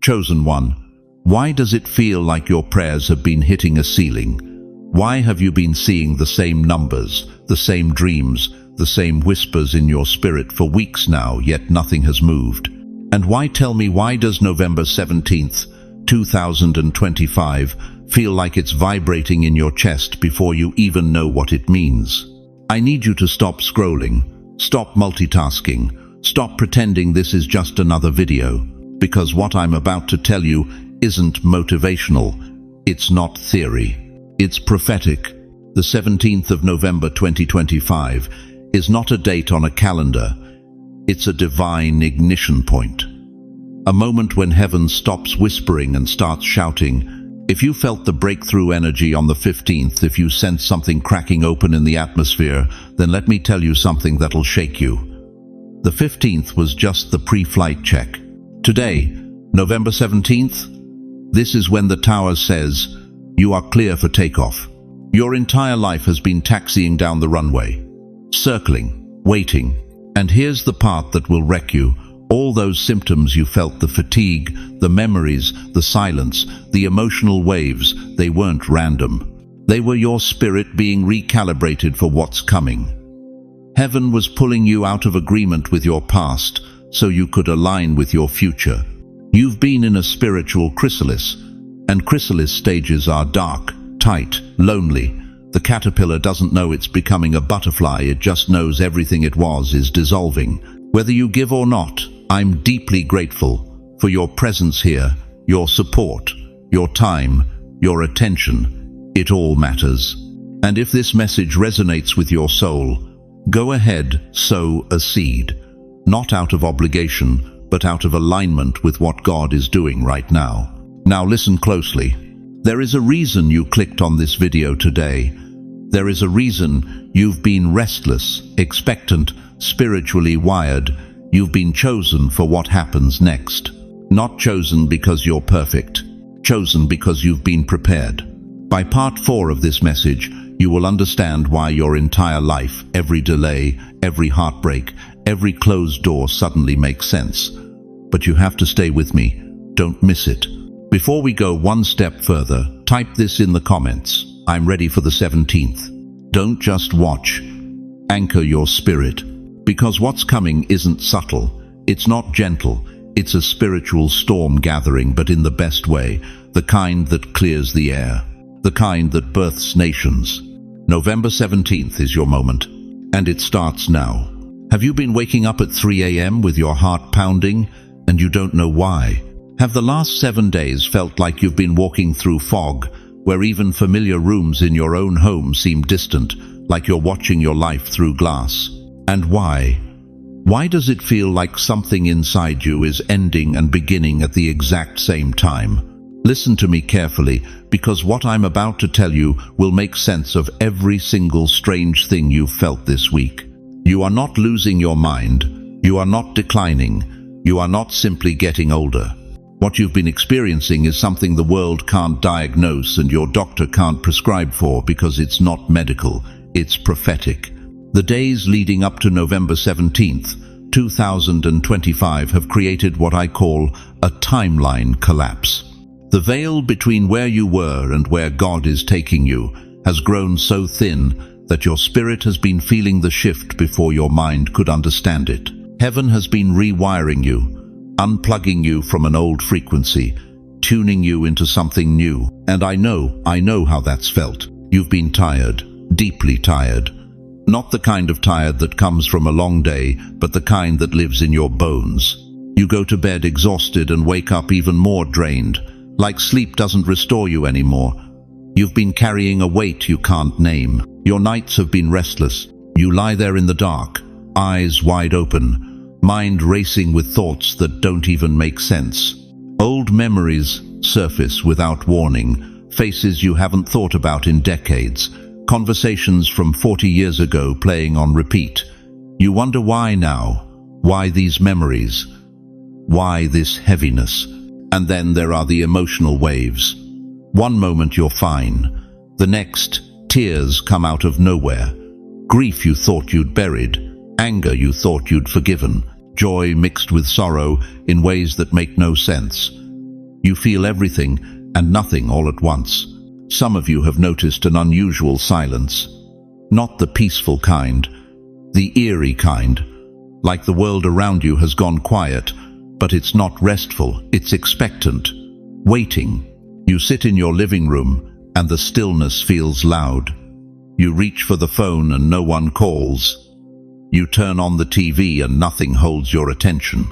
Chosen one, why does it feel like your prayers have been hitting a ceiling? Why have you been seeing the same numbers, the same dreams, the same whispers in your spirit for weeks now, yet nothing has moved? And why does November 17th, 2025 feel like it's vibrating in your chest before you even know what it means? I need you to stop scrolling, stop multitasking, stop pretending this is just another video, because what I'm about to tell you isn't motivational, it's not theory. It's prophetic. The 17th of November 2025 is not a date on a calendar. It's a divine ignition point. A moment when heaven stops whispering and starts shouting. If you felt the breakthrough energy on the 15th, if you sensed something cracking open in the atmosphere, then let me tell you something that'll shake you. The 15th was just the pre-flight check. Today, November 17th, this is when the tower says, you are clear for takeoff. Your entire life has been taxiing down the runway, circling, waiting. And here's the part that will wreck you. All those symptoms you felt, the fatigue, the memories, the silence, the emotional waves, they weren't random. They were your spirit being recalibrated for what's coming. Heaven was pulling you out of agreement with your past so you could align with your future. You've been in a spiritual chrysalis, and chrysalis stages are dark, tight, lonely. The caterpillar doesn't know it's becoming a butterfly, it just knows everything it was is dissolving. Whether you give or not, I'm deeply grateful for your presence here, your support, your time, your attention. It all matters. And if this message resonates with your soul, go ahead, sow a seed. Not out of obligation, but out of alignment with what God is doing right now. Now listen closely. There is a reason you clicked on this video today. There is a reason you've been restless, expectant, spiritually wired. You've been chosen for what happens next. Not chosen because you're perfect. Chosen because you've been prepared. By part 4 of this message, you will understand why your entire life, every delay, every heartbreak, every closed door suddenly makes sense. But you have to stay with me. Don't miss it. Before we go one step further, type this in the comments. I'm ready for the 17th. Don't just watch. Anchor your spirit. Because what's coming isn't subtle. It's not gentle. It's a spiritual storm gathering, but in the best way. The kind that clears the air. The kind that births nations. November 17th is your moment. And it starts now. Have you been waking up at 3 a.m. with your heart pounding, and you don't know why? Have the last 7 days felt like you've been walking through fog, where even familiar rooms in your own home seem distant, like you're watching your life through glass? And why? Why does it feel like something inside you is ending and beginning at the exact same time? Listen to me carefully, because what I'm about to tell you will make sense of every single strange thing you've felt this week. You are not losing your mind. You are not declining. You are not simply getting older. What you've been experiencing is something the world can't diagnose and your doctor can't prescribe for, because it's not medical, it's prophetic. The days leading up to November 17th, 2025 have created what I call a timeline collapse. The veil between where you were and where God is taking you has grown so thin that your spirit has been feeling the shift before your mind could understand it. Heaven has been rewiring you, unplugging you from an old frequency, tuning you into something new. And I know how that's felt. You've been tired, deeply tired. Not the kind of tired that comes from a long day, but the kind that lives in your bones. You go to bed exhausted and wake up even more drained, like sleep doesn't restore you anymore. You've been carrying a weight you can't name. Your nights have been restless. You lie there in the dark, eyes wide open, mind racing with thoughts that don't even make sense. Old memories surface without warning, faces you haven't thought about in decades, conversations from 40 years ago playing on repeat. You wonder why now? Why these memories? Why this heaviness? And then there are the emotional waves. One moment you're fine. The next, tears come out of nowhere. Grief you thought you'd buried. Anger you thought you'd forgiven. Joy mixed with sorrow in ways that make no sense. You feel everything and nothing all at once. Some of you have noticed an unusual silence. Not the peaceful kind, the eerie kind. Like the world around you has gone quiet, but it's not restful, it's expectant, waiting. You sit in your living room and the stillness feels loud. You reach for the phone and no one calls. You turn on the TV and nothing holds your attention.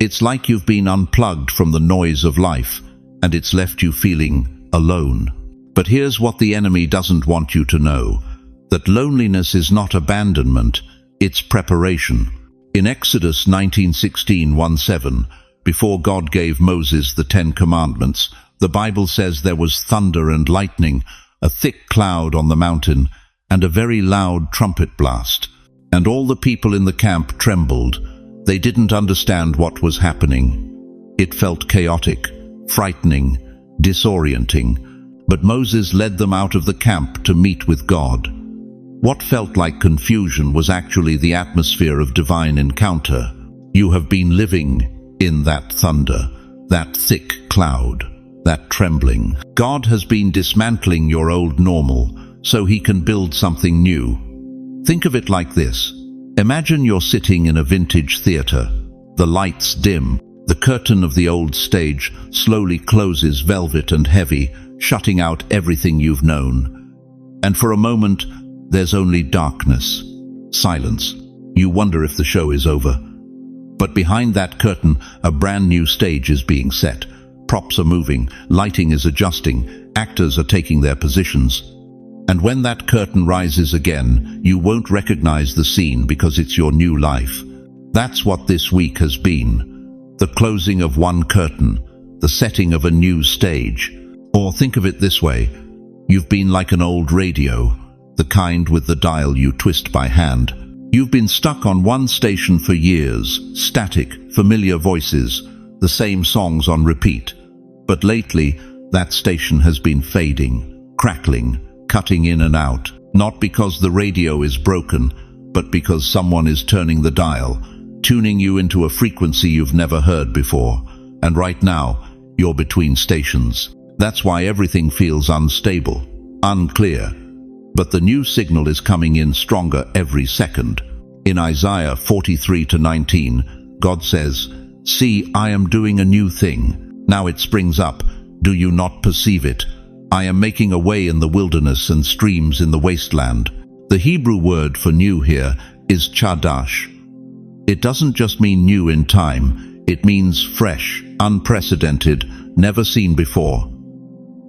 It's like you've been unplugged from the noise of life, and it's left you feeling alone. But here's what the enemy doesn't want you to know, that loneliness is not abandonment, it's preparation. In Exodus 19:16-1-7, before God gave Moses the 10 Commandments, the Bible says there was thunder and lightning, a thick cloud on the mountain, and a very loud trumpet blast. And all the people in the camp trembled. They didn't understand what was happening. It felt chaotic, frightening, disorienting. But Moses led them out of the camp to meet with God. What felt like confusion was actually the atmosphere of divine encounter. You have been living in that thunder, that thick cloud, that trembling. God has been dismantling your old normal so he can build something new. Think of it like this. Imagine you're sitting in a vintage theater. The lights dim. The curtain of the old stage slowly closes, velvet and heavy, shutting out everything you've known. And for a moment, there's only darkness, silence. You wonder if the show is over. But behind that curtain, a brand new stage is being set. Props are moving, lighting is adjusting, actors are taking their positions. And when that curtain rises again, you won't recognize the scene because it's your new life. That's what this week has been. The closing of one curtain, the setting of a new stage. Or think of it this way. You've been like an old radio, the kind with the dial you twist by hand. You've been stuck on one station for years, static, familiar voices, the same songs on repeat. But lately, that station has been fading, crackling, cutting in and out, not because the radio is broken, but because someone is turning the dial, tuning you into a frequency you've never heard before. And right now, you're between stations. That's why everything feels unstable, unclear. But the new signal is coming in stronger every second. In Isaiah 43:19, God says, "See, I am doing a new thing. Now it springs up. Do you not perceive it? I am making a way in the wilderness and streams in the wasteland." The Hebrew word for new here is chadash. It doesn't just mean new in time, it means fresh, unprecedented, never seen before.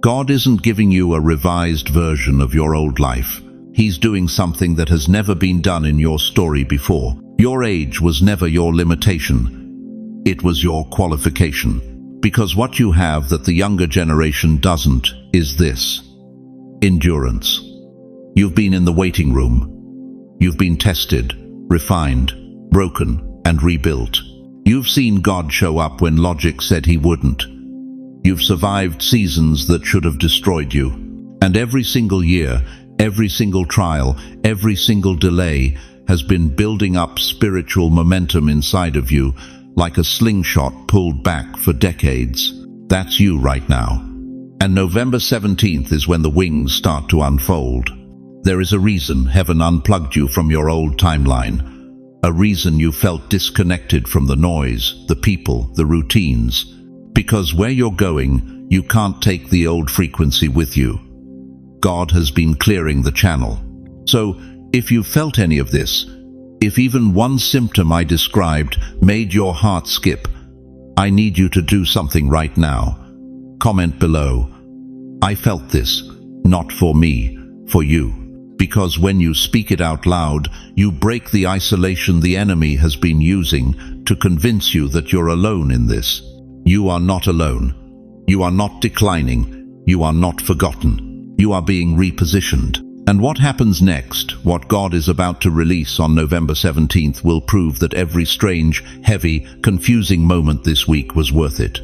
God isn't giving you a revised version of your old life. He's doing something that has never been done in your story before. Your age was never your limitation. It was your qualification. Because what you have that the younger generation doesn't is this: endurance. You've been in the waiting room. You've been tested, refined, broken, and rebuilt. You've seen God show up when logic said he wouldn't. You've survived seasons that should have destroyed you. And every single year, every single trial, every single delay has been building up spiritual momentum inside of you, like a slingshot pulled back for decades. That's you right now. And November 17th is when the wings start to unfold. There is a reason heaven unplugged you from your old timeline. A reason you felt disconnected from the noise, the people, the routines. Because where you're going, you can't take the old frequency with you. God has been clearing the channel. So, if you felt any of this, if even one symptom I described made your heart skip, I need you to do something right now. Comment below. I felt this, not for me, for you. Because when you speak it out loud, you break the isolation the enemy has been using to convince you that you're alone in this. You are not alone. You are not declining. You are not forgotten. You are being repositioned. And what happens next, what God is about to release on November 17th, will prove that every strange, heavy, confusing moment this week was worth it.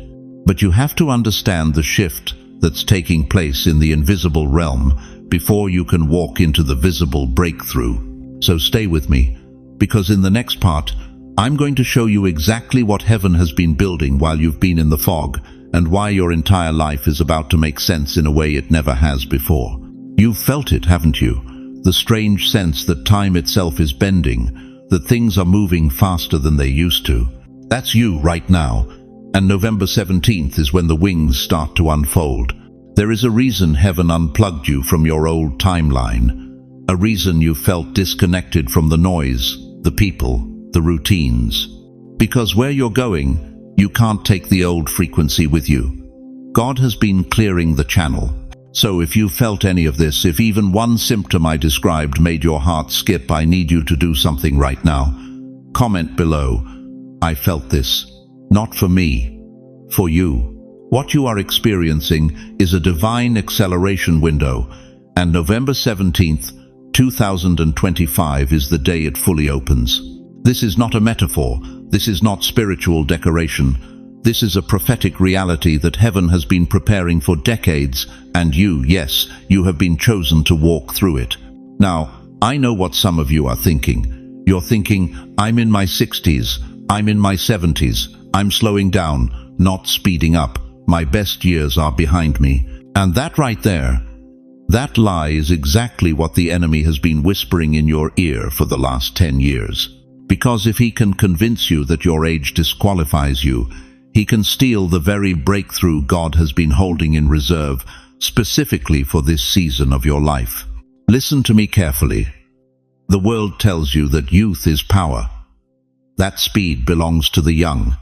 But you have to understand the shift that's taking place in the invisible realm before you can walk into the visible breakthrough. So stay with me, because in the next part, I'm going to show you exactly what heaven has been building while you've been in the fog, and why your entire life is about to make sense in a way it never has before. You've felt it, haven't you? The strange sense that time itself is bending, that things are moving faster than they used to. That's you right now, and November 17th is when the wings start to unfold. There is a reason heaven unplugged you from your old timeline, a reason you felt disconnected from the noise, the people, the routines. Because where you're going, you can't take the old frequency with you. God has been clearing the channel. So if you felt any of this, if even one symptom I described made your heart skip, I need you to do something right now. Comment below, I felt this. Not for me, for you. What you are experiencing is a divine acceleration window, and November 17th, 2025 is the day it fully opens. This is not a metaphor. This is not spiritual decoration. This is a prophetic reality that heaven has been preparing for decades, and you, yes, you have been chosen to walk through it. Now, I know what some of you are thinking. You're thinking, I'm in my 60s, I'm in my 70s, I'm slowing down, not speeding up. My best years are behind me. And that right there, that lie is exactly what the enemy has been whispering in your ear for the last 10 years. Because if he can convince you that your age disqualifies you, he can steal the very breakthrough God has been holding in reserve, specifically for this season of your life. Listen to me carefully. The world tells you that youth is power. That speed belongs to the young.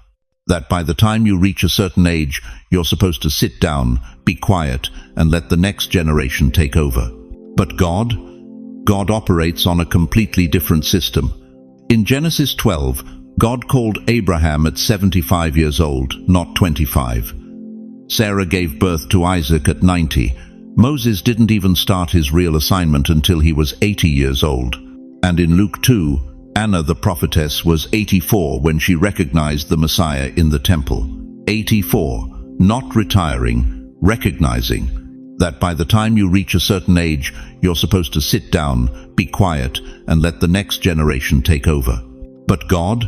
That by the time you reach a certain age, you're supposed to sit down, be quiet, and let the next generation take over. But God operates on a completely different system. In Genesis 12, God called Abraham at 75 years old, not 25. Sarah gave birth to Isaac at 90. Moses didn't even start his real assignment until he was 80 years old. And in Luke 2, Anna the prophetess was 84 when she recognized the Messiah in the temple. 84, not retiring, recognizing that by the time you reach a certain age, you're supposed to sit down, be quiet, and let the next generation take over. But God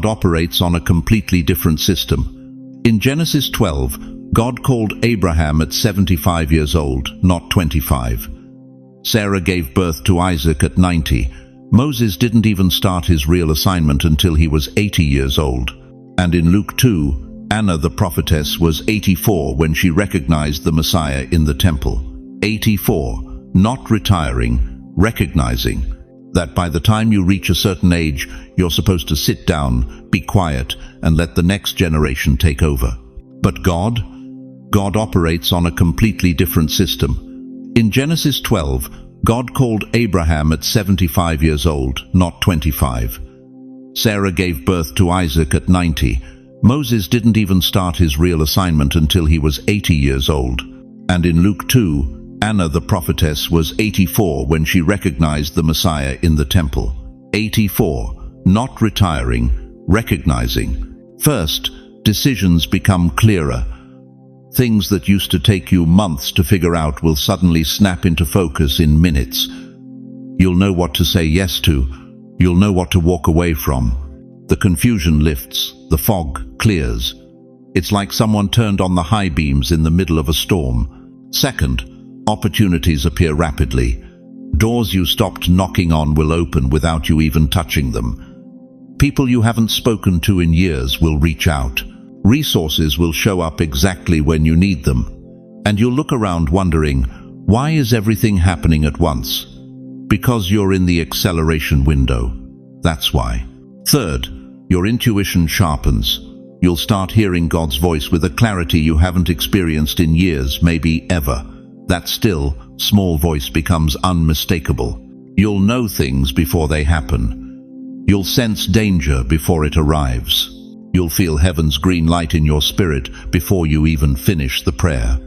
operates on a completely different system. In Genesis 12, God called Abraham at 75 years old, not 25. Sarah gave birth to Isaac at 90. Moses didn't even start his real assignment until he was 80 years old. And in Luke 2, Anna the prophetess was 84 when she recognized the Messiah in the temple. 84, not retiring, recognizing that by the time you reach a certain age, you're supposed to sit down, be quiet, and let the next generation take over. But God operates on a completely different system. In Genesis 12, God called Abraham at 75 years old, not 25. Sarah gave birth to Isaac at 90. Moses didn't even start his real assignment until he was 80 years old. And in Luke 2, Anna the prophetess was 84 when she recognized the Messiah in the temple. 84, not retiring, recognizing. First, decisions become clearer. Things that used to take you months to figure out will suddenly snap into focus in minutes. You'll know what to say yes to. You'll know what to walk away from. The confusion lifts. The fog clears. It's like someone turned on the high beams in the middle of a storm. Second, opportunities appear rapidly. Doors you stopped knocking on will open without you even touching them. People you haven't spoken to in years will reach out. Resources will show up exactly when you need them. And you'll look around wondering, why is everything happening at once? Because you're in the acceleration window. That's why. Third, your intuition sharpens. You'll start hearing God's voice with a clarity you haven't experienced in years, maybe ever. That still, small voice becomes unmistakable. You'll know things before they happen. You'll sense danger before it arrives. You'll feel heaven's green light in your spirit before you even finish the prayer.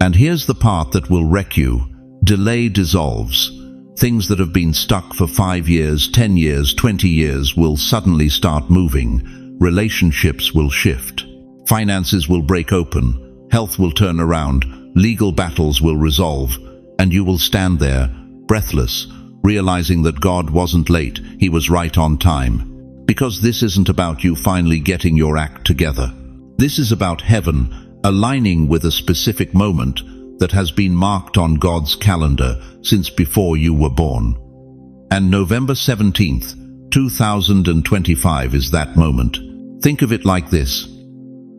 And here's the part that will wreck you. Delay dissolves. Things that have been stuck for 5 years, 10 years, 20 years will suddenly start moving. Relationships will shift. Finances will break open. Health will turn around. Legal battles will resolve. And you will stand there, breathless, realizing that God wasn't late, He was right on time. Because this isn't about you finally getting your act together. This is about heaven aligning with a specific moment that has been marked on God's calendar since before you were born. And November 17th, 2025 is that moment. Think of it like this.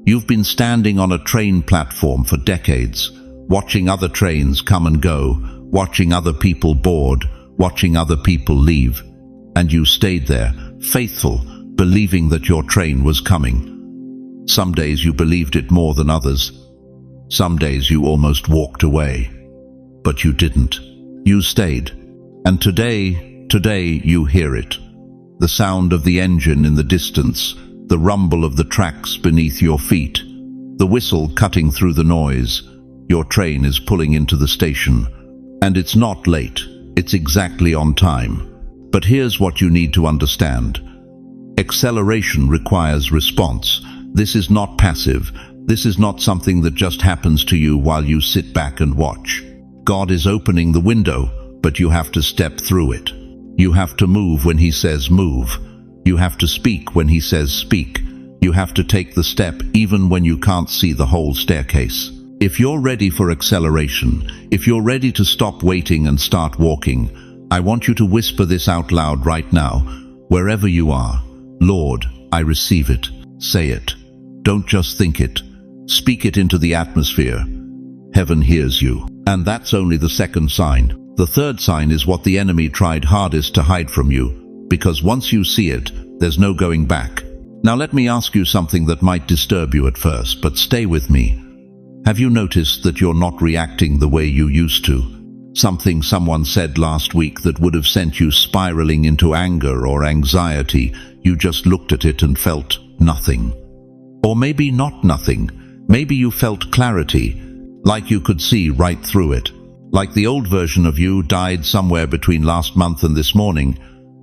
You've been standing on a train platform for decades, watching other trains come and go, watching other people board, watching other people leave. And you stayed there, faithful, believing that your train was coming. Some days you believed it more than others. Some days you almost walked away. But you didn't. You stayed. And today you hear it. The sound of the engine in the distance, the rumble of the tracks beneath your feet, the whistle cutting through the noise. Your train is pulling into the station. And it's not late. It's exactly on time. But here's what you need to understand. Acceleration requires response. This is not passive. This is not something that just happens to you while you sit back and watch. God is opening the window, but you have to step through it. You have to move when He says move. You have to speak when He says speak. You have to take the step even when you can't see the whole staircase. If you're ready for acceleration, if you're ready to stop waiting and start walking, I want you to whisper this out loud right now, wherever you are. Lord, I receive it. Say it. Don't just think it. Speak it into the atmosphere. Heaven hears you. And that's only the second sign. The third sign is what the enemy tried hardest to hide from you, because once you see it, there's no going back. Now let me ask you something that might disturb you at first, but stay with me. Have you noticed that you're not reacting the way you used to? Something someone said last week that would have sent you spiraling into anger or anxiety, you just looked at it and felt nothing. Or maybe not nothing. Maybe you felt clarity, like you could see right through it. Like the old version of you died somewhere between last month and this morning,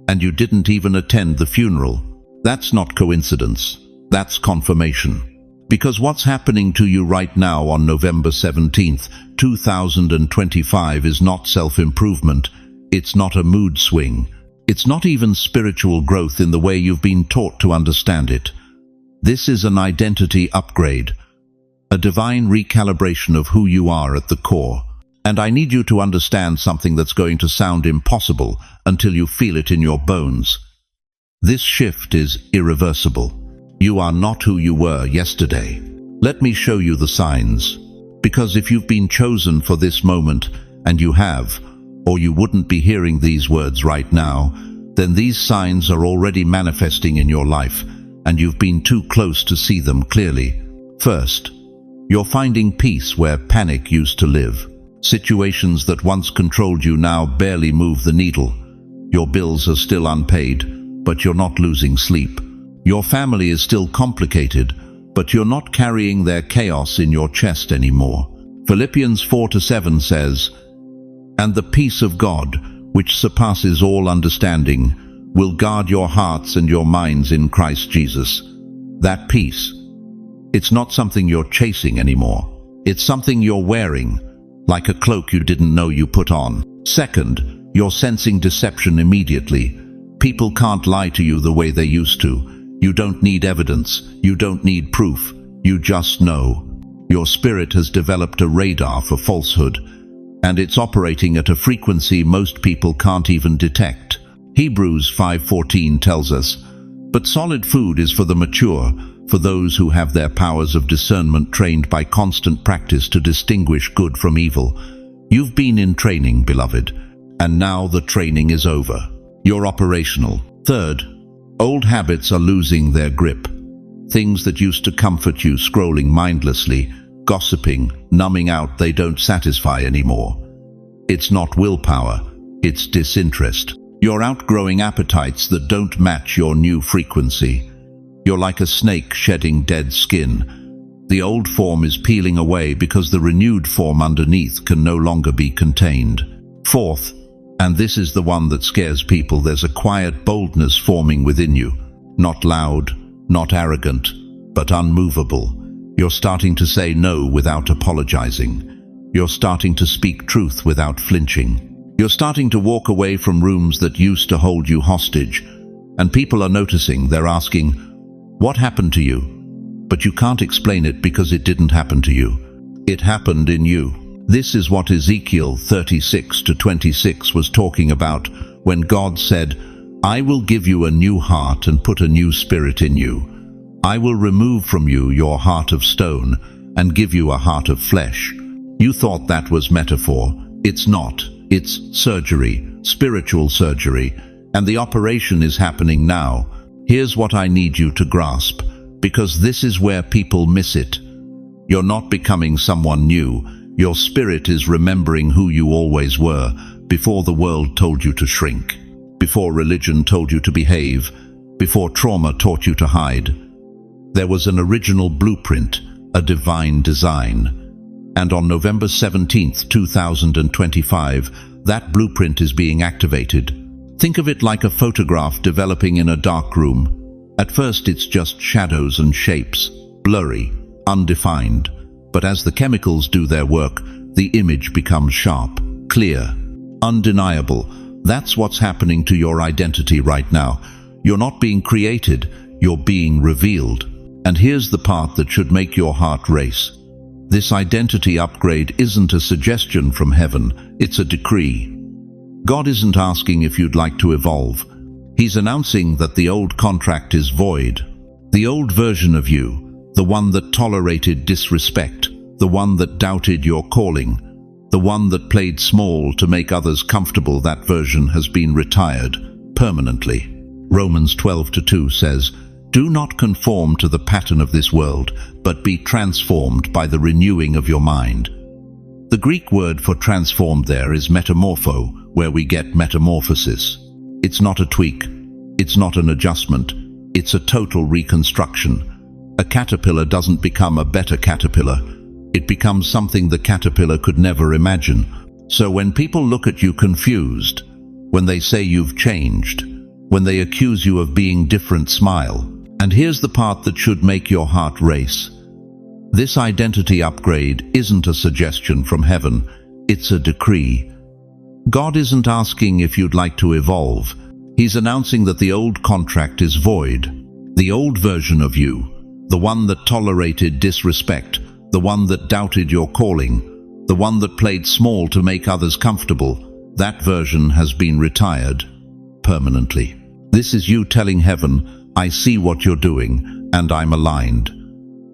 and you didn't even attend the funeral. That's not coincidence. That's confirmation. Because what's happening to you right now on November 17th, 2025 is not self-improvement. It's not a mood swing. It's not even spiritual growth in the way you've been taught to understand it. This is an identity upgrade, a divine recalibration of who you are at the core. And I need you to understand something that's going to sound impossible until you feel it in your bones. This shift is irreversible. You are not who you were yesterday. Let me show you the signs. Because if you've been chosen for this moment, and you have, or you wouldn't be hearing these words right now, then these signs are already manifesting in your life, and you've been too close to see them clearly. First, you're finding peace where panic used to live. Situations that once controlled you now barely move the needle. Your bills are still unpaid, but you're not losing sleep. Your family is still complicated, but you're not carrying their chaos in your chest anymore. Philippians 4:7 says, "And the peace of God, which surpasses all understanding, will guard your hearts and your minds in Christ Jesus." That peace, it's not something you're chasing anymore. It's something you're wearing, like a cloak you didn't know you put on. Second, you're sensing deception immediately. People can't lie to you the way they used to. You don't need evidence. You don't need proof. You just know. Your spirit has developed a radar for falsehood, and it's operating at a frequency most people can't even detect. Hebrews 5:14 tells us, "But solid food is for the mature, for those who have their powers of discernment trained by constant practice to distinguish good from evil." You've been in training, beloved, and now the training is over. You're operational. Third, old habits are losing their grip. Things that used to comfort you, scrolling mindlessly, gossiping, numbing out, they don't satisfy anymore. It's not willpower, it's disinterest. You're outgrowing appetites that don't match your new frequency. You're like a snake shedding dead skin. The old form is peeling away because the renewed form underneath can no longer be contained. Fourth, and this is the one that scares people, there's a quiet boldness forming within you. Not loud, not arrogant, but unmovable. You're starting to say no without apologizing. You're starting to speak truth without flinching. You're starting to walk away from rooms that used to hold you hostage. And people are noticing, they're asking, "What happened to you?" but you can't explain it because it didn't happen to you. It happened in you. This is what Ezekiel 36:26 was talking about when God said, "I will give you a new heart and put a new spirit in you. I will remove from you your heart of stone and give you a heart of flesh." You thought that was metaphor. It's not. It's surgery, spiritual surgery, and the operation is happening now. Here's what I need you to grasp, because this is where people miss it. You're not becoming someone new. Your spirit is remembering who you always were, before the world told you to shrink, before religion told you to behave, before trauma taught you to hide. There was an original blueprint, a divine design. And on November 17th, 2025, that blueprint is being activated. Think of it like a photograph developing in a dark room. At first it's just shadows and shapes, blurry, undefined. But as the chemicals do their work, the image becomes sharp, clear, undeniable. That's what's happening to your identity right now. You're not being created, you're being revealed. And here's the part that should make your heart race. This identity upgrade isn't a suggestion from heaven, it's a decree. God isn't asking if you'd like to evolve. He's announcing that the old contract is void. The old version of you, the one that tolerated disrespect, the one that doubted your calling, the one that played small to make others comfortable, that version has been retired permanently. Romans 12:2 says, "Do not conform to the pattern of this world, but be transformed by the renewing of your mind." The Greek word for transformed there is metamorpho, where we get metamorphosis. It's not a tweak, it's not an adjustment, it's a total reconstruction. A caterpillar doesn't become a better caterpillar, it becomes something the caterpillar could never imagine. So when people look at you confused, when they say you've changed, when they accuse you of being different, smile. And here's the part that should make your heart race. This identity upgrade isn't a suggestion from heaven, it's a decree. God isn't asking if you'd like to evolve. He's announcing that the old contract is void. The old version of you, the one that tolerated disrespect, the one that doubted your calling, the one that played small to make others comfortable, that version has been retired permanently. This is you telling heaven, "I see what you're doing, and I'm aligned."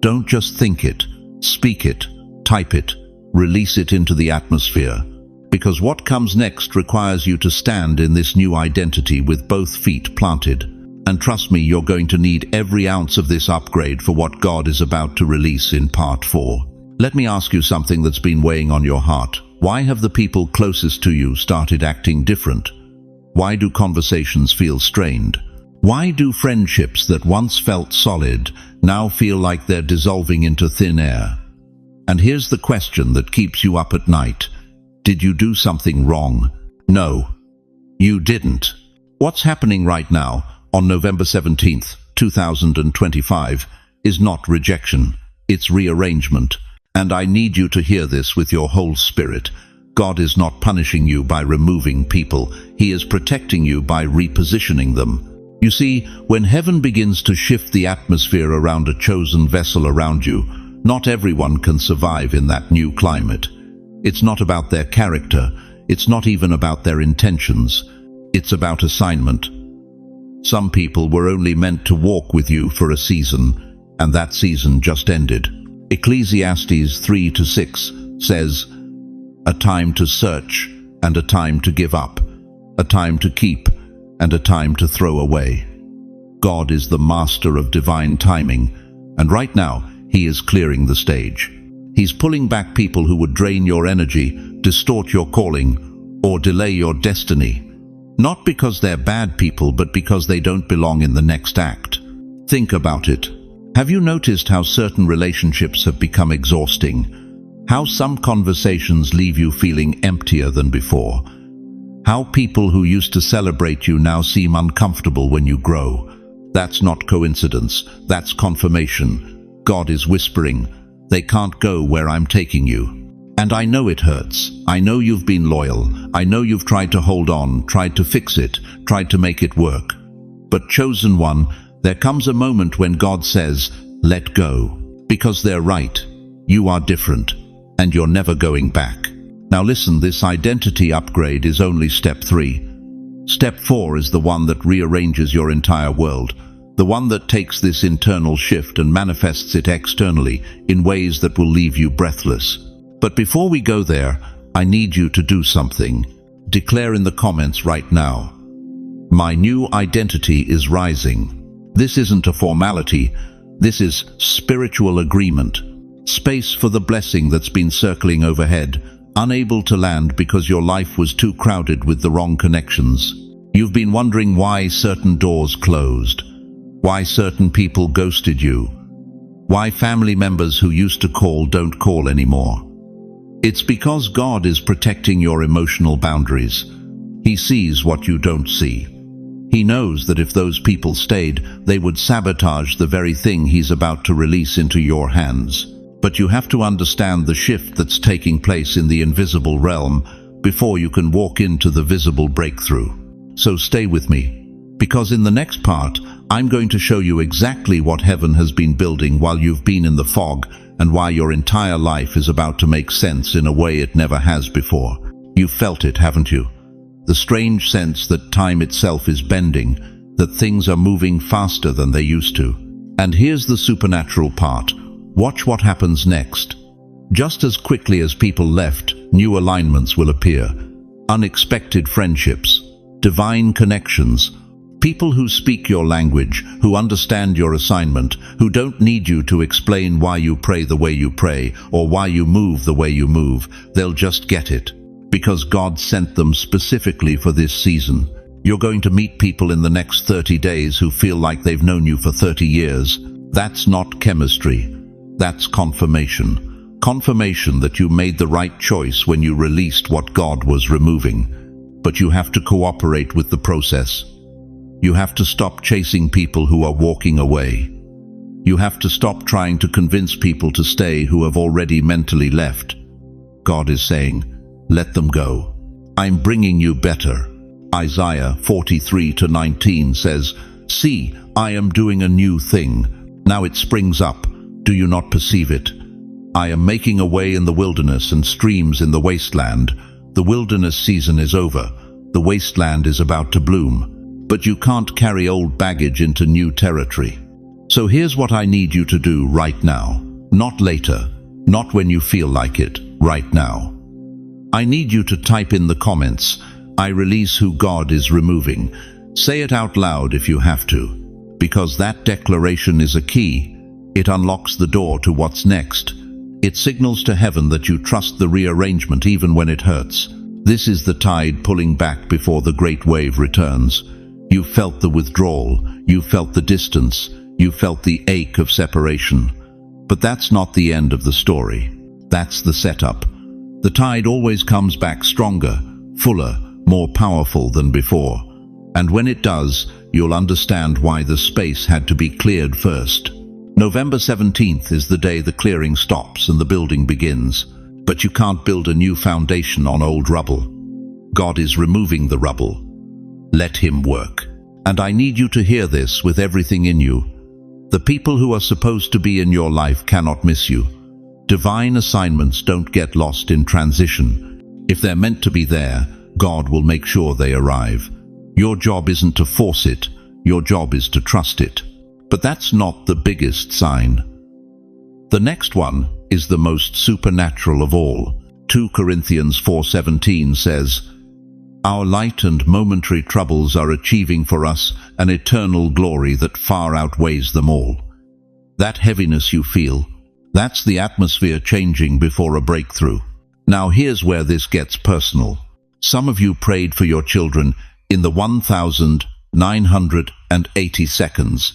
Don't just think it, speak it, type it, release it into the atmosphere. Because what comes next requires you to stand in this new identity with both feet planted. And trust me, you're going to need every ounce of this upgrade for what God is about to release in part 4. Let me ask you something that's been weighing on your heart. Why have the people closest to you started acting different? Why do conversations feel strained? Why do friendships that once felt solid now feel like they're dissolving into thin air? And here's the question that keeps you up at night. Did you do something wrong? No, you didn't. What's happening right now, on November 17th, 2025, is not rejection, it's rearrangement. And I need you to hear this with your whole spirit. God is not punishing you by removing people. He is protecting you by repositioning them. You see, when heaven begins to shift the atmosphere around a chosen vessel around you, not everyone can survive in that new climate. It's not about their character. It's not even about their intentions. It's about assignment. Some people were only meant to walk with you for a season, and that season just ended. Ecclesiastes 3:6 says, "A time to search and a time to give up, a time to keep and a time to throw away." God is the master of divine timing, and right now, He is clearing the stage. He's pulling back people who would drain your energy, distort your calling, or delay your destiny. Not because they're bad people, but because they don't belong in the next act. Think about it. Have you noticed how certain relationships have become exhausting? How some conversations leave you feeling emptier than before? How people who used to celebrate you now seem uncomfortable when you grow? That's not coincidence, that's confirmation. God is whispering, "They can't go where I'm taking you." And I know it hurts. I know you've been loyal. I know you've tried to hold on, tried to fix it, tried to make it work. But chosen one, there comes a moment when God says, Let go. Because they're right. You are different, and you're never going back. Now listen, this identity upgrade is only step 3. Step 4 is the one that rearranges your entire world, the one that takes this internal shift and manifests it externally in ways that will leave you breathless. But before we go there, I need you to do something. Declare in the comments right now, "My new identity is rising." This isn't a formality. This is spiritual agreement. Space for the blessing that's been circling overhead, unable to land because your life was too crowded with the wrong connections. You've been wondering why certain doors closed, why certain people ghosted you, why family members who used to call don't call anymore. It's because God is protecting your emotional boundaries. He sees what you don't see. He knows that if those people stayed, they would sabotage the very thing He's about to release into your hands. But you have to understand the shift that's taking place in the invisible realm before you can walk into the visible breakthrough. So stay with me, because in the next part, I'm going to show you exactly what heaven has been building while you've been in the fog, and why your entire life is about to make sense in a way it never has before. You've felt it, haven't you? The strange sense that time itself is bending, that things are moving faster than they used to. And here's the supernatural part. Watch what happens next. Just as quickly as people left, new alignments will appear. Unexpected friendships, divine connections, people who speak your language, who understand your assignment, who don't need you to explain why you pray the way you pray, or why you move the way you move. They'll just get it, because God sent them specifically for this season. You're going to meet people in the next 30 days who feel like they've known you for 30 years. That's not chemistry. That's confirmation. Confirmation that you made the right choice when you released what God was removing. But you have to cooperate with the process. You have to stop chasing people who are walking away. You have to stop trying to convince people to stay who have already mentally left. God is saying, let them go. I'm bringing you better. Isaiah 43:19 says, "See, I am doing a new thing. Now it springs up. Do you not perceive it? I am making a way in the wilderness and streams in the wasteland." The wilderness season is over. The wasteland is about to bloom. But you can't carry old baggage into new territory. So here's what I need you to do right now. Not later. Not when you feel like it. Right now. I need you to type in the comments, "I release who God is removing." Say it out loud if you have to, because that declaration is a key. It unlocks the door to what's next. It signals to heaven that you trust the rearrangement even when it hurts. This is the tide pulling back before the great wave returns. You felt the withdrawal, you felt the distance, you felt the ache of separation. But that's not the end of the story. That's the setup. The tide always comes back stronger, fuller, more powerful than before. And when it does, you'll understand why the space had to be cleared first. November 17th is the day the clearing stops and the building begins. But you can't build a new foundation on old rubble. God is removing the rubble. Let Him work. And I need you to hear this with everything in you. The people who are supposed to be in your life cannot miss you. Divine assignments don't get lost in transition. If they're meant to be there, God will make sure they arrive. Your job isn't to force it. Your job is to trust it. But that's not the biggest sign. The next one is the most supernatural of all. 2 Corinthians 4:17 says, "Our light and momentary troubles are achieving for us an eternal glory that far outweighs them all." That heaviness you feel, that's the atmosphere changing before a breakthrough. Now here's where this gets personal. Some of you prayed for your children in the 1,980 seconds.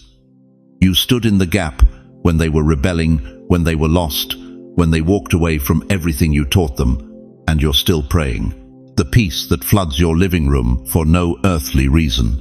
You stood in the gap when they were rebelling, when they were lost, when they walked away from everything you taught them, and you're still praying. The peace that floods your living room for no earthly reason.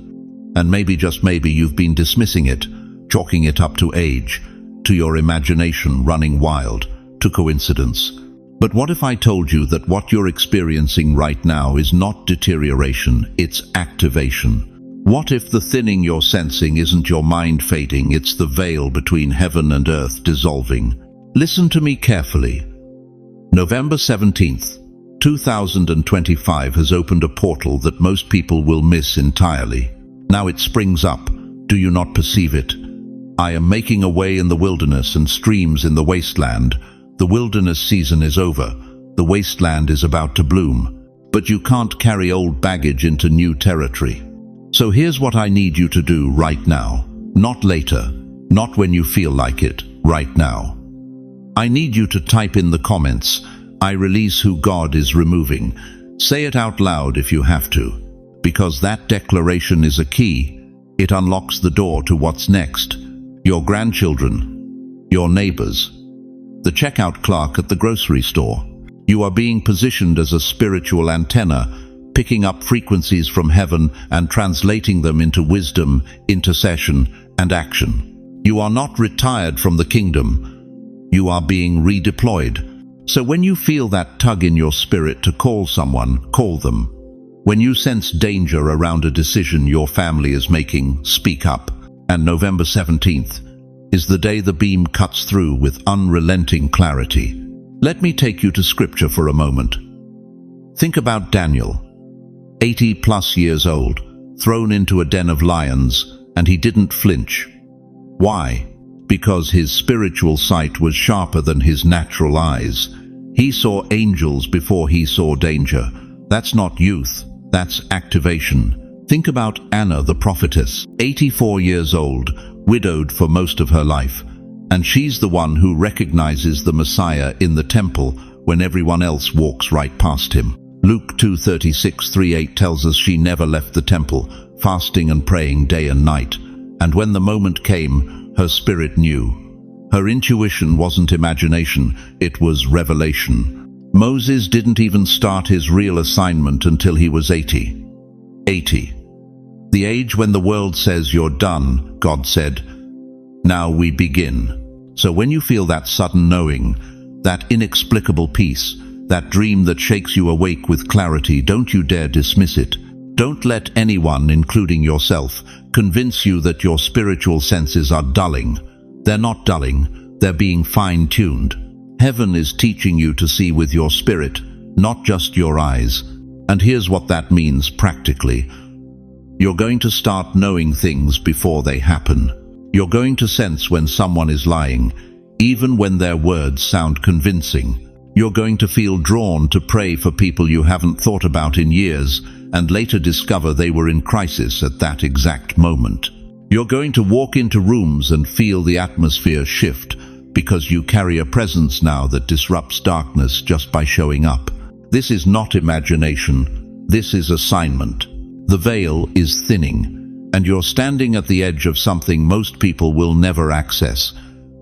And maybe, just maybe, you've been dismissing it, chalking it up to age, to your imagination running wild, to coincidence. But what if I told you that what you're experiencing right now is not deterioration, it's activation? What if the thinning you're sensing isn't your mind fading, it's the veil between heaven and earth dissolving? Listen to me carefully. November 17th, 2025 has opened a portal that most people will miss entirely. Now it springs up. Do you not perceive it? I am making a way in the wilderness and streams in the wasteland. The wilderness season is over. The wasteland is about to bloom. But you can't carry old baggage into new territory. So here's what I need you to do right now. Not later. Not when you feel like it. Right now. I need you to type in the comments, I release who God is removing. Say it out loud if you have to. Because that declaration is a key. It unlocks the door to what's next. Your grandchildren. Your neighbors. The checkout clerk at the grocery store. You are being positioned as a spiritual antenna, picking up frequencies from heaven and translating them into wisdom, intercession, and action. You are not retired from the kingdom. You are being redeployed. So when you feel that tug in your spirit to call someone, call them. When you sense danger around a decision your family is making, speak up. And November 17th is the day the beam cuts through with unrelenting clarity. Let me take you to scripture for a moment. Think about Daniel, 80+ years old, thrown into a den of lions, and he didn't flinch. Why? Because his spiritual sight was sharper than his natural eyes. He saw angels before he saw danger. That's not youth, that's activation. Think about Anna the prophetess, 84 years old, widowed for most of her life. And she's the one who recognizes the Messiah in the temple when everyone else walks right past him. Luke 2:36-38 tells us she never left the temple, fasting and praying day and night. And when the moment came, her spirit knew. Her intuition wasn't imagination, it was revelation. Moses didn't even start his real assignment until he was 80. 80. The age when the world says you're done, God said, now we begin. So when you feel that sudden knowing, that inexplicable peace, that dream that shakes you awake with clarity, don't you dare dismiss it. Don't let anyone, including yourself, convince you that your spiritual senses are dulling. They're not dulling, they're being fine-tuned. Heaven is teaching you to see with your spirit, not just your eyes. And here's what that means practically. You're going to start knowing things before they happen. You're going to sense when someone is lying, even when their words sound convincing. You're going to feel drawn to pray for people you haven't thought about in years, and later discover they were in crisis at that exact moment. You're going to walk into rooms and feel the atmosphere shift, because you carry a presence now that disrupts darkness just by showing up. This is not imagination. This is assignment. The veil is thinning, and you're standing at the edge of something most people will never access,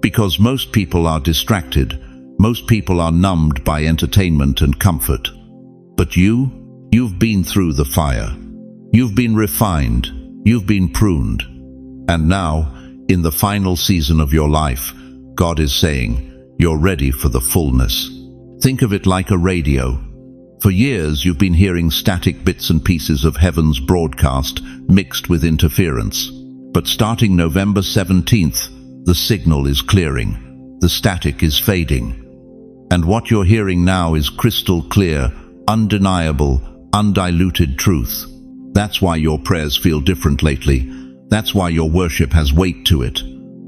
because most people are distracted. Most people are numbed by entertainment and comfort. But you've been through the fire. You've been refined. You've been pruned. And now, in the final season of your life, God is saying, you're ready for the fullness. Think of it like a radio. For years, you've been hearing static bits and pieces of heaven's broadcast mixed with interference. But starting November 17th, the signal is clearing. The static is fading. And what you're hearing now is crystal clear, undeniable, undiluted truth. That's why your prayers feel different lately. That's why your worship has weight to it.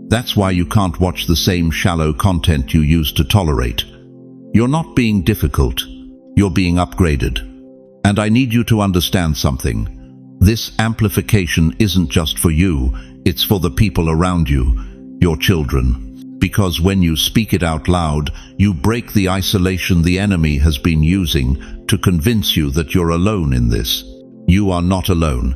That's why you can't watch the same shallow content you used to tolerate. You're not being difficult. You're being upgraded. And I need you to understand something. This amplification isn't just for you, it's for the people around you, your children. Because when you speak it out loud, you break the isolation the enemy has been using to convince you that you're alone in this. You are not alone.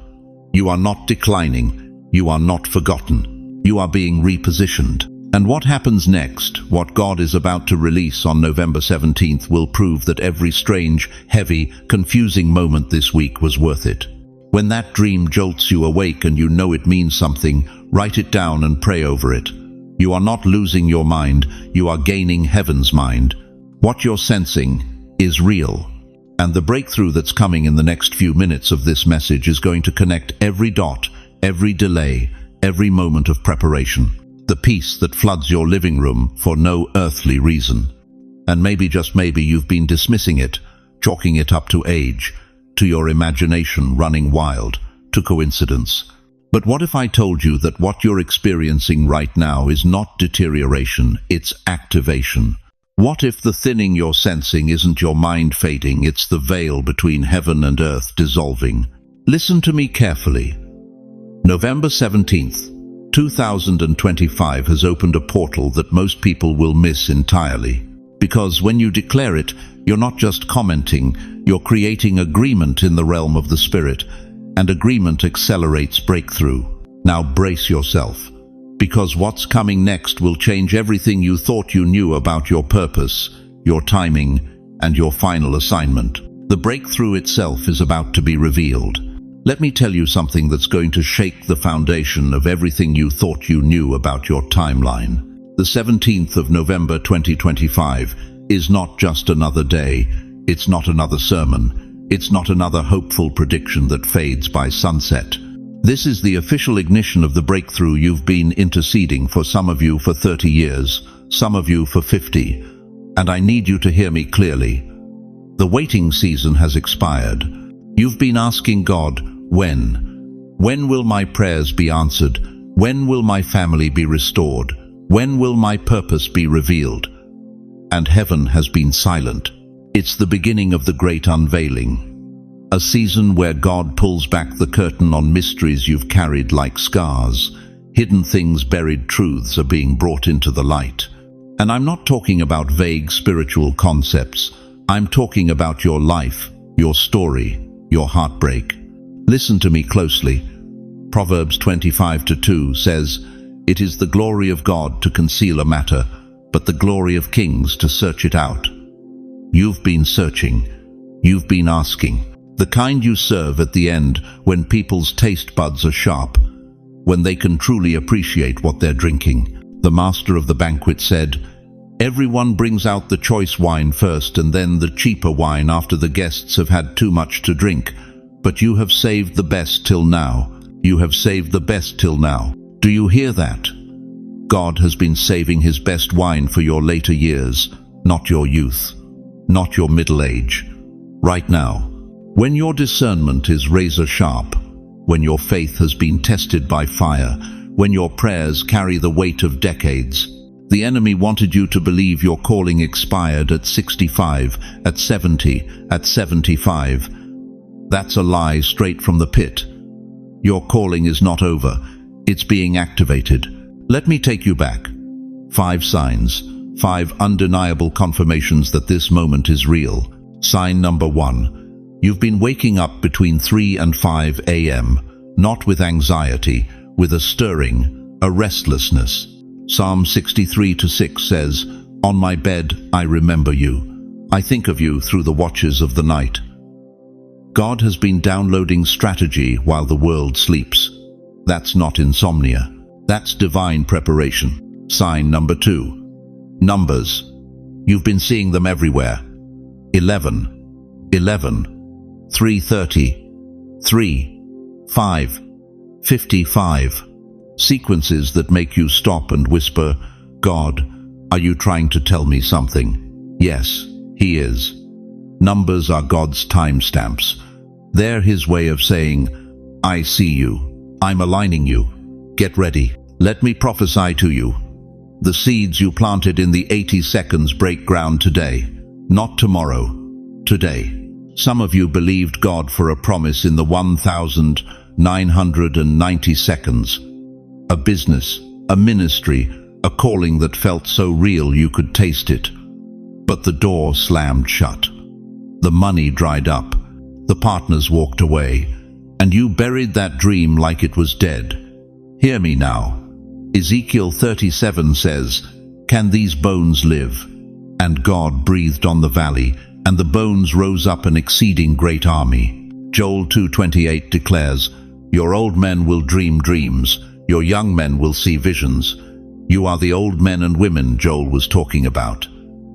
You are not declining. You are not forgotten. You are being repositioned. And what happens next, what God is about to release on November 17th, will prove that every strange, heavy, confusing moment this week was worth it. When that dream jolts you awake and you know it means something, write it down and pray over it. You are not losing your mind, you are gaining heaven's mind. What you're sensing is real. And the breakthrough that's coming in the next few minutes of this message is going to connect every dot, every delay, every moment of preparation. The peace that floods your living room for no earthly reason. And maybe, just maybe, you've been dismissing it, chalking it up to age, to your imagination running wild, to coincidence. But what if I told you that what you're experiencing right now is not deterioration, it's activation? What if the thinning you're sensing isn't your mind fading, it's the veil between heaven and earth dissolving? Listen to me carefully. November 17th, 2025 has opened a portal that most people will miss entirely. Because when you declare it, you're not just commenting, you're creating agreement in the realm of the Spirit, and agreement accelerates breakthrough. Now brace yourself, because what's coming next will change everything you thought you knew about your purpose, your timing, and your final assignment. The breakthrough itself is about to be revealed. Let me tell you something that's going to shake the foundation of everything you thought you knew about your timeline. The 17th of November 2025 is not just another day, it's not another sermon, it's not another hopeful prediction that fades by sunset. This is the official ignition of the breakthrough you've been interceding for, some of you for 30 years, some of you for 50. And I need you to hear me clearly. The waiting season has expired. You've been asking God, when? When will my prayers be answered? When will my family be restored? When will my purpose be revealed? And heaven has been silent. It's the beginning of the great unveiling. A season where God pulls back the curtain on mysteries you've carried like scars. Hidden things, buried truths are being brought into the light. And I'm not talking about vague spiritual concepts. I'm talking about your life, your story, your heartbreak. Listen to me closely. Proverbs 25:2 says, "It is the glory of God to conceal a matter, but the glory of kings to search it out." You've been searching. You've been asking. The kind you serve at the end, when people's taste buds are sharp, when they can truly appreciate what they're drinking. The master of the banquet said, "Everyone brings out the choice wine first and then the cheaper wine after the guests have had too much to drink. But you have saved the best till now. You have saved the best till now." Do you hear that? God has been saving his best wine for your later years, not your youth, not your middle age. Right now, when your discernment is razor sharp, when your faith has been tested by fire, when your prayers carry the weight of decades, the enemy wanted you to believe your calling expired at 65, at 70, at 75. That's a lie straight from the pit. Your calling is not over. It's being activated. Let me take you back. 5 signs, 5 undeniable confirmations that this moment is real. Sign number 1. You've been waking up between 3 and 5 a.m., not with anxiety, with a stirring, a restlessness. Psalm 63:6 says, "On my bed I remember you. I think of you through the watches of the night." God has been downloading strategy while the world sleeps. That's not insomnia. That's divine preparation. Sign number 2. Numbers. You've been seeing them everywhere. 11, 11, 330, 3, 5, 55. Sequences that make you stop and whisper, "God, are you trying to tell me something?" Yes, he is. Numbers are God's timestamps. They're his way of saying, "I see you. I'm aligning you. Get ready. Let me prophesy to you. The seeds you planted in the 80 seconds break ground today, not tomorrow, today. Some of you believed God for a promise in the 1,990 seconds. A business, a ministry, a calling that felt so real you could taste it. But the door slammed shut. The money dried up. The partners walked away. And you buried that dream like it was dead. Hear me now. Ezekiel 37 says, "Can these bones live?" And God breathed on the valley, and the bones rose up an exceeding great army. Joel 2:28 declares, "Your old men will dream dreams, your young men will see visions." You are the old men and women Joel was talking about.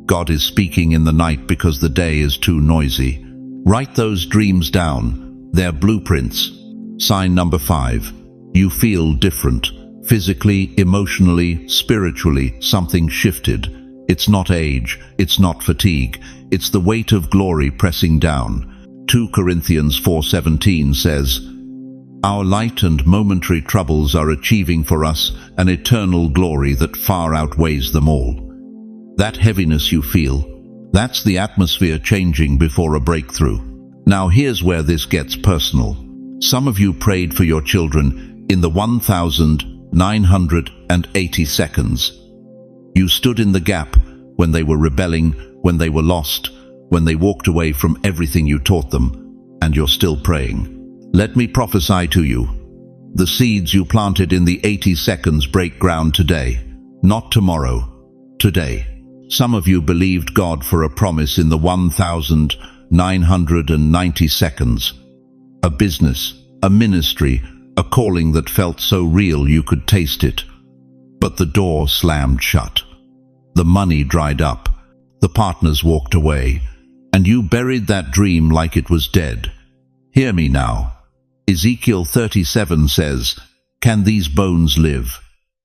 God is speaking in the night because the day is too noisy. Write those dreams down. They're blueprints. Sign number 5. You feel different. Physically, emotionally, spiritually, something shifted. It's not age, it's not fatigue, it's the weight of glory pressing down. 2 Corinthians 4:17 says, "Our light and momentary troubles are achieving for us an eternal glory that far outweighs them all." That heaviness you feel, that's the atmosphere changing before a breakthrough. Now here's where this gets personal. Some of you prayed for your children in the 1,980 seconds. You stood in the gap when they were rebelling, when they were lost, when they walked away from everything you taught them, and you're still praying. Let me prophesy to you. The seeds you planted in the 80 seconds break ground today, not tomorrow, today. Some of you believed God for a promise in the 1,990 seconds. A business, a ministry, a calling that felt so real you could taste it. But the door slammed shut. The money dried up. The partners walked away. And you buried that dream like it was dead. Hear me now. Ezekiel 37 says, "Can these bones live?"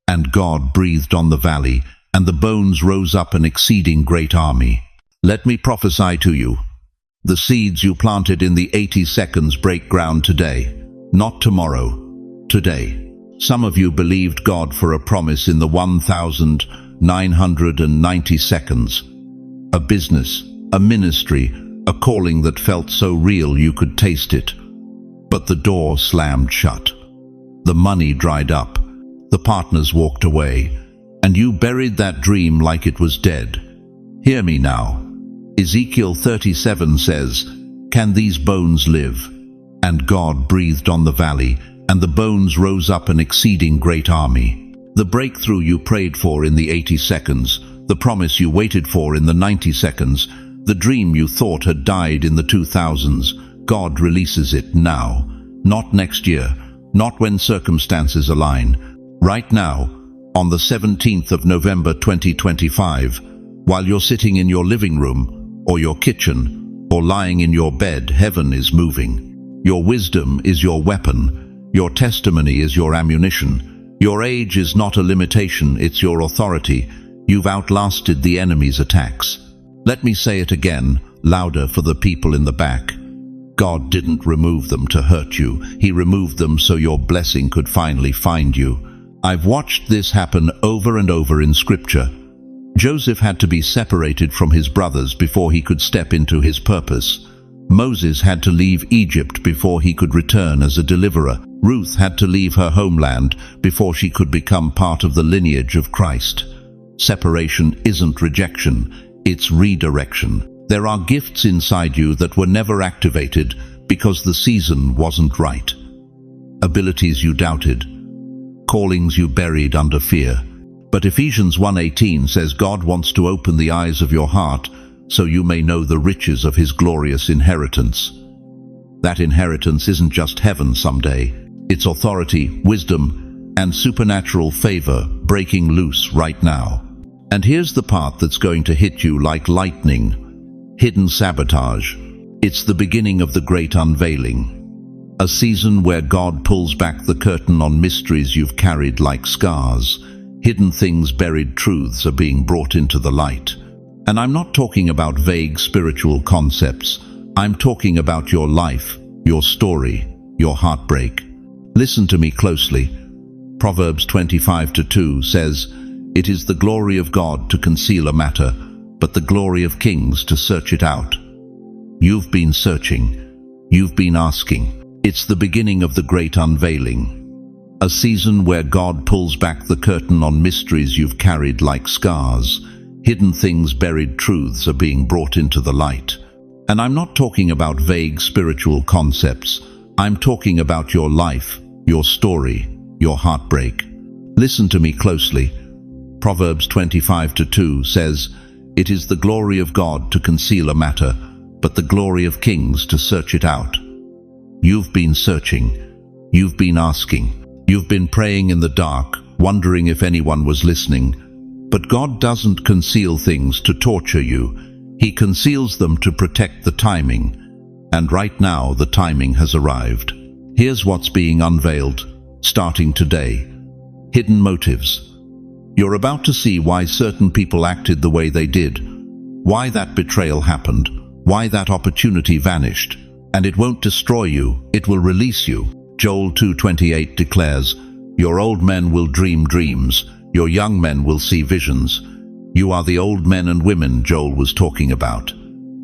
And God breathed on the valley, and the bones rose up an exceeding great army. Let me prophesy to you. The seeds you planted in the 80 seconds break ground today, not tomorrow, today. Some of you believed God for a promise in the 1,990 seconds. A business, a ministry, a calling that felt so real you could taste it. But the door slammed shut. The money dried up. The partners walked away. And you buried that dream like it was dead. Hear me now. Ezekiel 37 says, "Can these bones live?" And God breathed on the valley, and the bones rose up an exceeding great army. The breakthrough you prayed for in the 80 seconds, the promise you waited for in the 90 seconds, the dream you thought had died in the 2000s, God releases it now. Not next year, not when circumstances align. Right now, on the 17th of November 2025, while you're sitting in your living room, or your kitchen, or lying in your bed, heaven is moving. Your wisdom is your weapon. Your testimony is your ammunition. Your age is not a limitation, it's your authority. You've outlasted the enemy's attacks. Let me say it again, louder for the people in the back. God didn't remove them to hurt you. He removed them so your blessing could finally find you. I've watched this happen over and over in Scripture. Joseph had to be separated from his brothers before he could step into his purpose. Moses had to leave Egypt before he could return as a deliverer. Ruth had to leave her homeland before she could become part of the lineage of Christ. Separation isn't rejection, it's redirection. There are gifts inside you that were never activated because the season wasn't right. Abilities you doubted, callings you buried under fear. But Ephesians 1:18 says God wants to open the eyes of your heart so you may know the riches of His glorious inheritance. That inheritance isn't just heaven someday. It's authority, wisdom, and supernatural favor breaking loose right now. And here's the part that's going to hit you like lightning. Hidden sabotage. It's the beginning of the great unveiling. A season where God pulls back the curtain on mysteries you've carried like scars. Hidden things, buried truths are being brought into the light. And I'm not talking about vague spiritual concepts. I'm talking about your life, your story, your heartbreak. Listen to me closely. Proverbs 25:2 says, "It is the glory of God to conceal a matter, but the glory of kings to search it out." You've been searching. You've been asking. It's the beginning of the great unveiling. A season where God pulls back the curtain on mysteries you've carried like scars. Hidden things, buried truths are being brought into the light. And I'm not talking about vague spiritual concepts. I'm talking about your life, your story, your heartbreak. Listen to me closely. Proverbs 25:2 says, "It is the glory of God to conceal a matter, but the glory of kings to search it out." You've been searching. You've been asking. You've been praying in the dark, wondering if anyone was listening. But God doesn't conceal things to torture you. He conceals them to protect the timing. And right now, the timing has arrived. Here's what's being unveiled, starting today. Hidden motives. You're about to see why certain people acted the way they did, why that betrayal happened, why that opportunity vanished. And it won't destroy you, it will release you. Joel 2:28 declares, "Your old men will dream dreams, your young men will see visions." You are the old men and women Joel was talking about.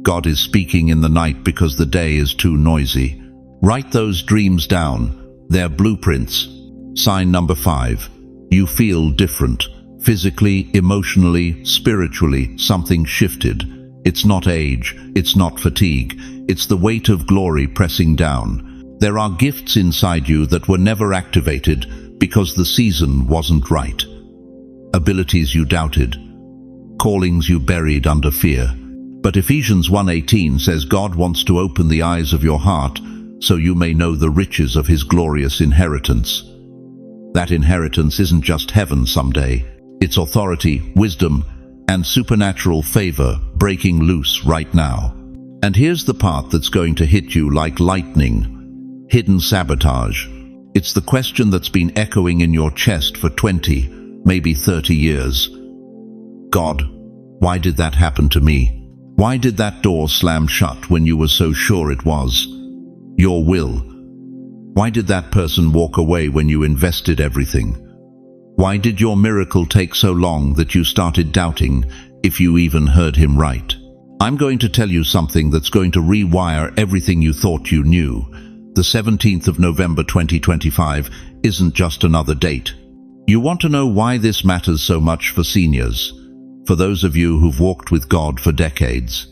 God is speaking in the night because the day is too noisy. Write those dreams down. They're blueprints. Sign number 5. You feel different. Physically, emotionally, spiritually, something shifted. It's not age, it's not fatigue, it's the weight of glory pressing down. There are gifts inside you that were never activated because the season wasn't right. Abilities you doubted, callings you buried under fear. But Ephesians 1:18 says God wants to open the eyes of your heart so you may know the riches of His glorious inheritance. That inheritance isn't just heaven someday. It's authority, wisdom, and supernatural favor breaking loose right now. And here's the part that's going to hit you like lightning. Hidden sabotage. It's the question that's been echoing in your chest for 20, maybe 30 years. God, why did that happen to me? Why did that door slam shut when you were so sure it was? Your will. Why did that person walk away when you invested everything? Why did your miracle take so long that you started doubting if you even heard Him right? I'm going to tell you something that's going to rewire everything you thought you knew. The 17th of November 2025 isn't just another date. You want to know why this matters so much for seniors, for those of you who've walked with God for decades.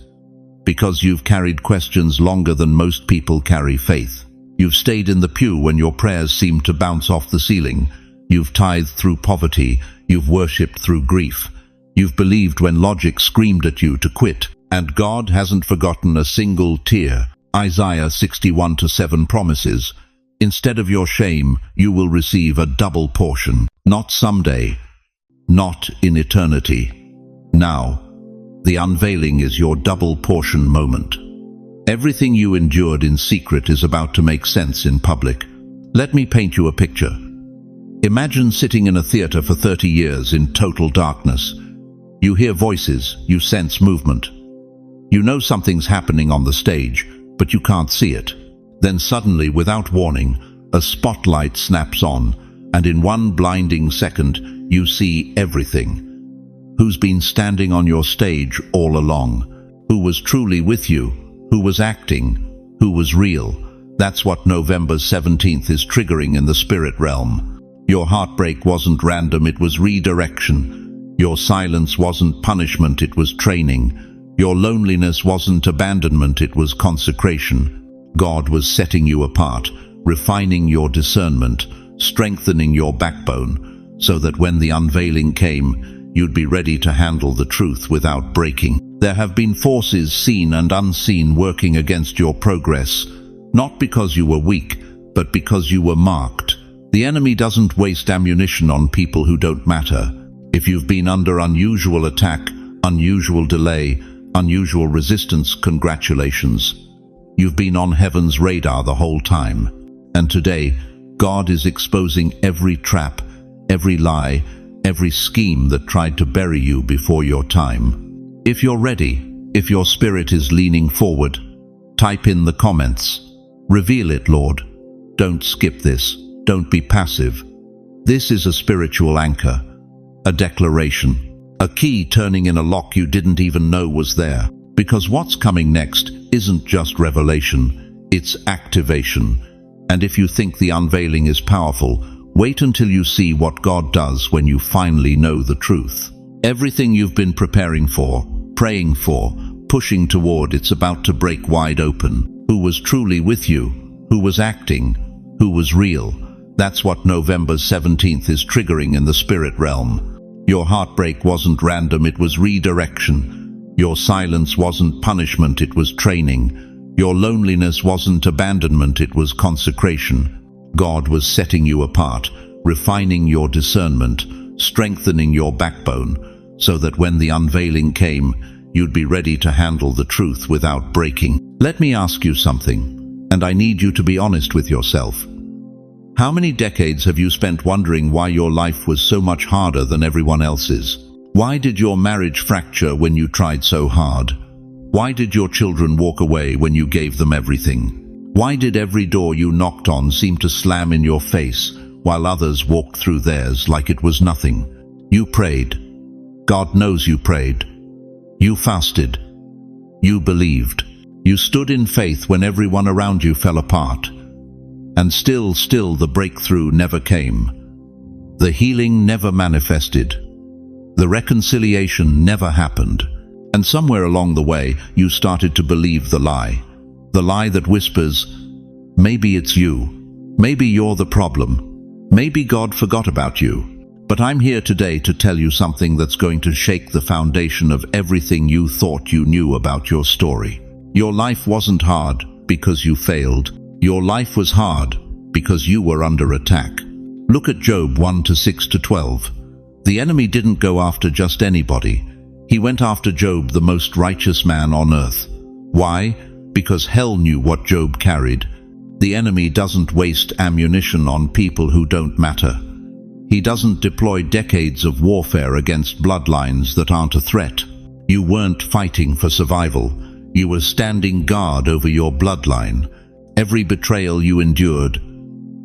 Because you've carried questions longer than most people carry faith. You've stayed in the pew when your prayers seemed to bounce off the ceiling. You've tithed through poverty. You've worshipped through grief. You've believed when logic screamed at you to quit. And God hasn't forgotten a single tear. Isaiah 61:7 promises, instead of your shame, you will receive a double portion. Not someday, not in eternity. Now, the unveiling is your double portion moment. Everything you endured in secret is about to make sense in public. Let me paint you a picture. Imagine sitting in a theater for 30 years in total darkness. You hear voices, you sense movement. You know something's happening on the stage, but you can't see it. Then suddenly, without warning, a spotlight snaps on, and in one blinding second, you see everything. Who's been standing on your stage all along? Who was truly with you? Who was acting? Who was real? That's what November 17th is triggering in the spirit realm. Your heartbreak wasn't random, it was redirection. Your silence wasn't punishment, it was training. Your loneliness wasn't abandonment, it was consecration. God was setting you apart, refining your discernment, strengthening your backbone, so that when the unveiling came, you'd be ready to handle the truth without breaking. There have been forces seen and unseen working against your progress, not because you were weak, but because you were marked. The enemy doesn't waste ammunition on people who don't matter. If you've been under unusual attack, unusual delay, unusual resistance, congratulations. You've been on heaven's radar the whole time. And today, God is exposing every trap, every lie, every scheme that tried to bury you before your time. If you're ready, if your spirit is leaning forward, type in the comments. Reveal it, Lord. Don't skip this. Don't be passive. This is a spiritual anchor, a declaration, a key turning in a lock you didn't even know was there. Because what's coming next isn't just revelation, it's activation. And if you think the unveiling is powerful, wait until you see what God does when you finally know the truth. Everything you've been preparing for, praying for, pushing toward, it's about to break wide open. Who was truly with you? Who was acting? Who was real? That's what November 17th is triggering in the spirit realm. Your heartbreak wasn't random, it was redirection. Your silence wasn't punishment, it was training. Your loneliness wasn't abandonment, it was consecration. God was setting you apart, refining your discernment, strengthening your backbone, so that when the unveiling came, you'd be ready to handle the truth without breaking. Let me ask you something, and I need you to be honest with yourself. How many decades have you spent wondering why your life was so much harder than everyone else's? Why did your marriage fracture when you tried so hard? Why did your children walk away when you gave them everything? Why did every door you knocked on seem to slam in your face, while others walked through theirs like it was nothing? You prayed. God knows you prayed. You fasted. You believed. You stood in faith when everyone around you fell apart. And still the breakthrough never came. The healing never manifested. The reconciliation never happened. And somewhere along the way, you started to believe the lie. The lie that whispers, maybe it's you. Maybe you're the problem. Maybe God forgot about you. But I'm here today to tell you something that's going to shake the foundation of everything you thought you knew about your story. Your life wasn't hard because you failed. Your life was hard because you were under attack. Look at Job 1:6-12. The enemy didn't go after just anybody. He went after Job, the most righteous man on earth. Why? Because hell knew what Job carried. The enemy doesn't waste ammunition on people who don't matter. He doesn't deploy decades of warfare against bloodlines that aren't a threat. You weren't fighting for survival. You were standing guard over your bloodline. Every betrayal you endured,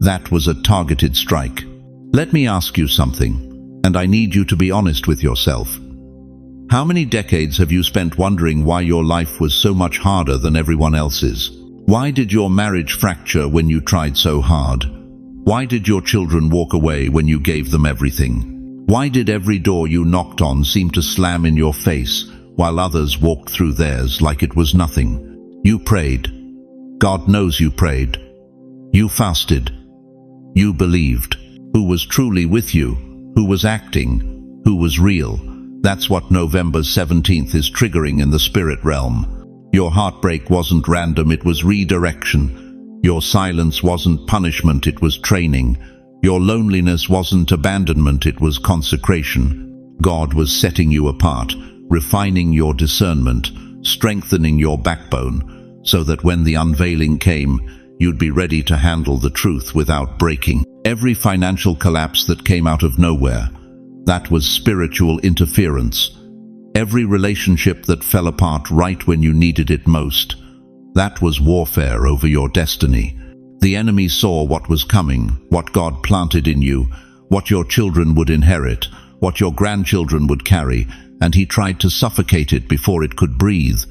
that was a targeted strike. Let me ask you something, and I need you to be honest with yourself. How many decades have you spent wondering why your life was so much harder than everyone else's? Why did your marriage fracture when you tried so hard? Why did your children walk away when you gave them everything? Why did every door you knocked on seem to slam in your face, while others walked through theirs like it was nothing? You prayed. God knows you prayed. You fasted. You believed. Who was truly with you? Who was acting? Who was real? That's what November 17th is triggering in the spirit realm. Your heartbreak wasn't random, it was redirection. Your silence wasn't punishment, it was training. Your loneliness wasn't abandonment, it was consecration. God was setting you apart, refining your discernment, strengthening your backbone, so that when the unveiling came, you'd be ready to handle the truth without breaking. Every financial collapse that came out of nowhere, that was spiritual interference. Every relationship that fell apart right when you needed it most, that was warfare over your destiny. The enemy saw what was coming, what God planted in you, what your children would inherit, what your grandchildren would carry, and he tried to suffocate it before it could breathe.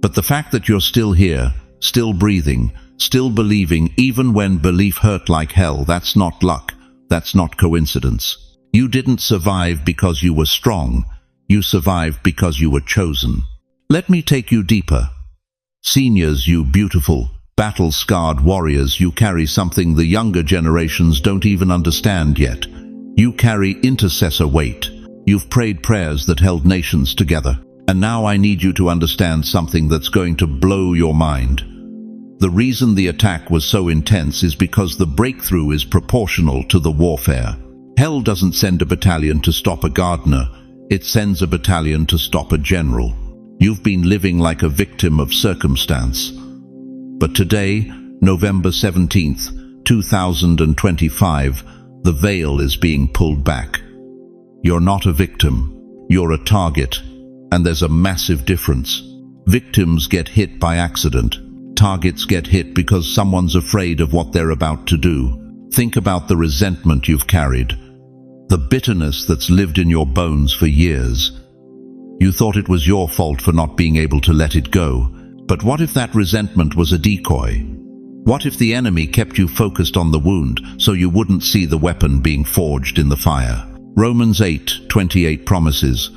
But the fact that you're still here, still breathing, still believing, even when belief hurt like hell, that's not luck, that's not coincidence. You didn't survive because you were strong, you survived because you were chosen. Let me take you deeper. Seniors, you beautiful, battle-scarred warriors, you carry something the younger generations don't even understand yet. You carry intercessor weight. You've prayed prayers that held nations together. And now I need you to understand something that's going to blow your mind. The reason the attack was so intense is because the breakthrough is proportional to the warfare. Hell doesn't send a battalion to stop a gardener. It sends a battalion to stop a general. You've been living like a victim of circumstance. But today, November 17th, 2025, the veil is being pulled back. You're not a victim. You're a target. And there's a massive difference. Victims get hit by accident. Targets get hit because someone's afraid of what they're about to do. Think about the resentment you've carried, the bitterness that's lived in your bones for years. You thought it was your fault for not being able to let it go. But what if that resentment was a decoy? What if the enemy kept you focused on the wound so you wouldn't see the weapon being forged in the fire? Romans 8:28 promises,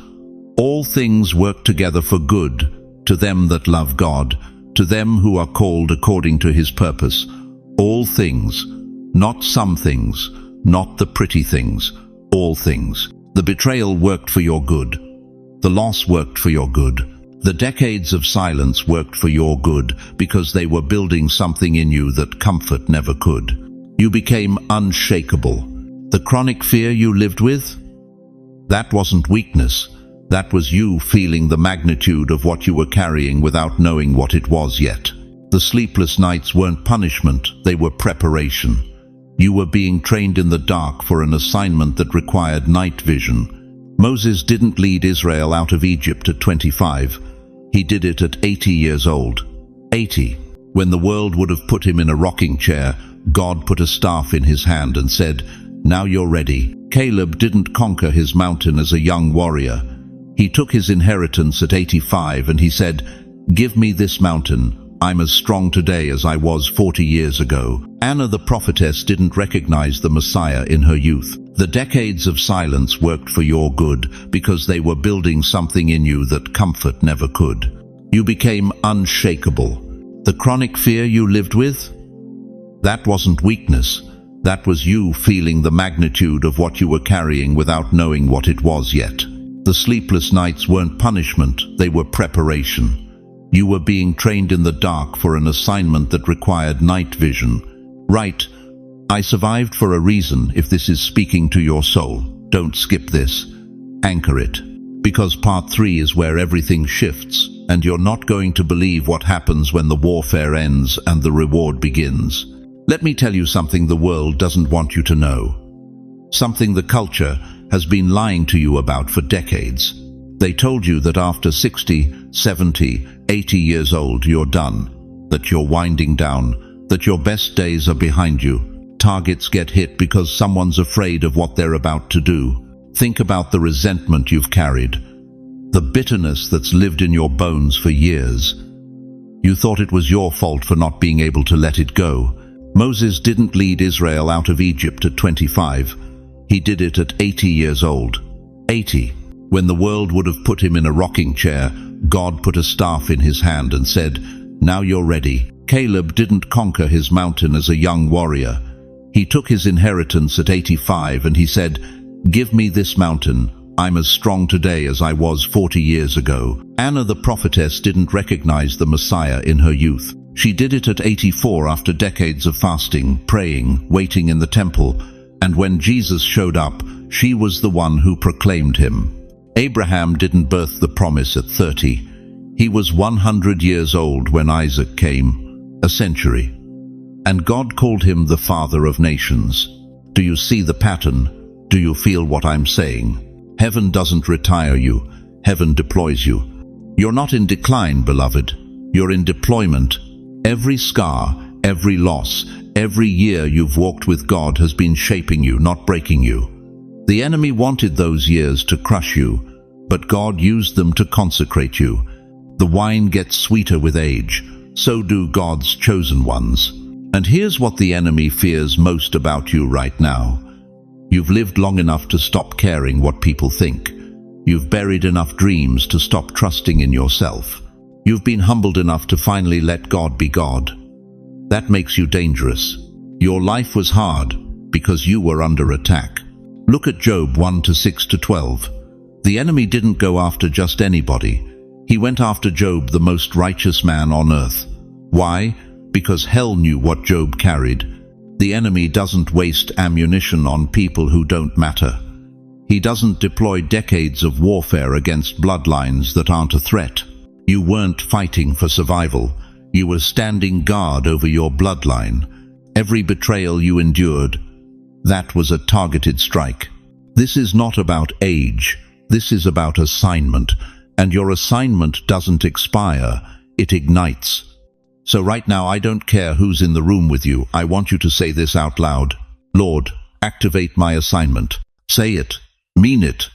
all things work together for good, to them that love God, to them who are called according to his purpose. All things, not some things, not the pretty things, all things. The betrayal worked for your good. The loss worked for your good. The decades of silence worked for your good because they were building something in you that comfort never could. You became unshakable. The chronic fear you lived with? That wasn't weakness. That was you feeling the magnitude of what you were carrying without knowing what it was yet. The sleepless nights weren't punishment, they were preparation. You were being trained in the dark for an assignment that required night vision. Moses didn't lead Israel out of Egypt at 25. He did it at 80 years old. 80. When the world would have put him in a rocking chair, God put a staff in his hand and said, "Now you're ready." Caleb didn't conquer his mountain as a young warrior. He took his inheritance at 85 and he said, "Give me this mountain. I'm as strong today as I was 40 years ago." Anna the prophetess didn't recognize the Messiah in her youth. The decades of silence worked for your good because they were building something in you that comfort never could. You became unshakable. The chronic fear you lived with? That wasn't weakness. That was you feeling the magnitude of what you were carrying without knowing what it was yet. The sleepless nights weren't punishment, they were preparation. You were being trained in the dark for an assignment that required night vision. Right, I survived for a reason. If this is speaking to your soul, don't skip this. Anchor it. Because part 3 is where everything shifts, and you're not going to believe what happens when the warfare ends and the reward begins. Let me tell you something the world doesn't want you to know. Something the culture has been lying to you about for decades. They told you that after 60, 70, 80 years old you're done, that you're winding down, that your best days are behind you. Targets get hit because someone's afraid of what they're about to do. Think about the resentment you've carried, the bitterness that's lived in your bones for years. You thought it was your fault for not being able to let it go. Moses didn't lead Israel out of Egypt at 25. He did it at 80 years old. 80. When the world would have put him in a rocking chair, God put a staff in his hand and said, "Now you're ready." Caleb didn't conquer his mountain as a young warrior. He took his inheritance at 85 and he said, "Give me this mountain. I'm as strong today as I was 40 years ago." Anna the prophetess didn't recognize the Messiah in her youth. She did it at 84 after decades of fasting, praying, waiting in the temple, and when Jesus showed up, she was the one who proclaimed him. Abraham didn't birth the promise at 30. He was 100 years old when Isaac came, a century. And God called him the father of nations. Do you see the pattern? Do you feel what I'm saying? Heaven doesn't retire you. Heaven deploys you. You're not in decline, beloved. You're in deployment. Every scar, every loss, every year you've walked with God has been shaping you, not breaking you. The enemy wanted those years to crush you, but God used them to consecrate you. The wine gets sweeter with age, so do God's chosen ones. And here's what the enemy fears most about you right now. You've lived long enough to stop caring what people think. You've buried enough dreams to stop trusting in yourself. You've been humbled enough to finally let God be God. That makes you dangerous. Your life was hard because you were under attack. Look at Job 1:6-12. The enemy didn't go after just anybody. He went after Job, the most righteous man on earth. Why? Because hell knew what Job carried. The enemy doesn't waste ammunition on people who don't matter. He doesn't deploy decades of warfare against bloodlines that aren't a threat. You weren't fighting for survival. You were standing guard over your bloodline. Every betrayal you endured, that was a targeted strike. This is not about age. This is about assignment. And your assignment doesn't expire. It ignites. So right now, I don't care who's in the room with you. I want you to say this out loud. Lord, activate my assignment. Say it. Mean it.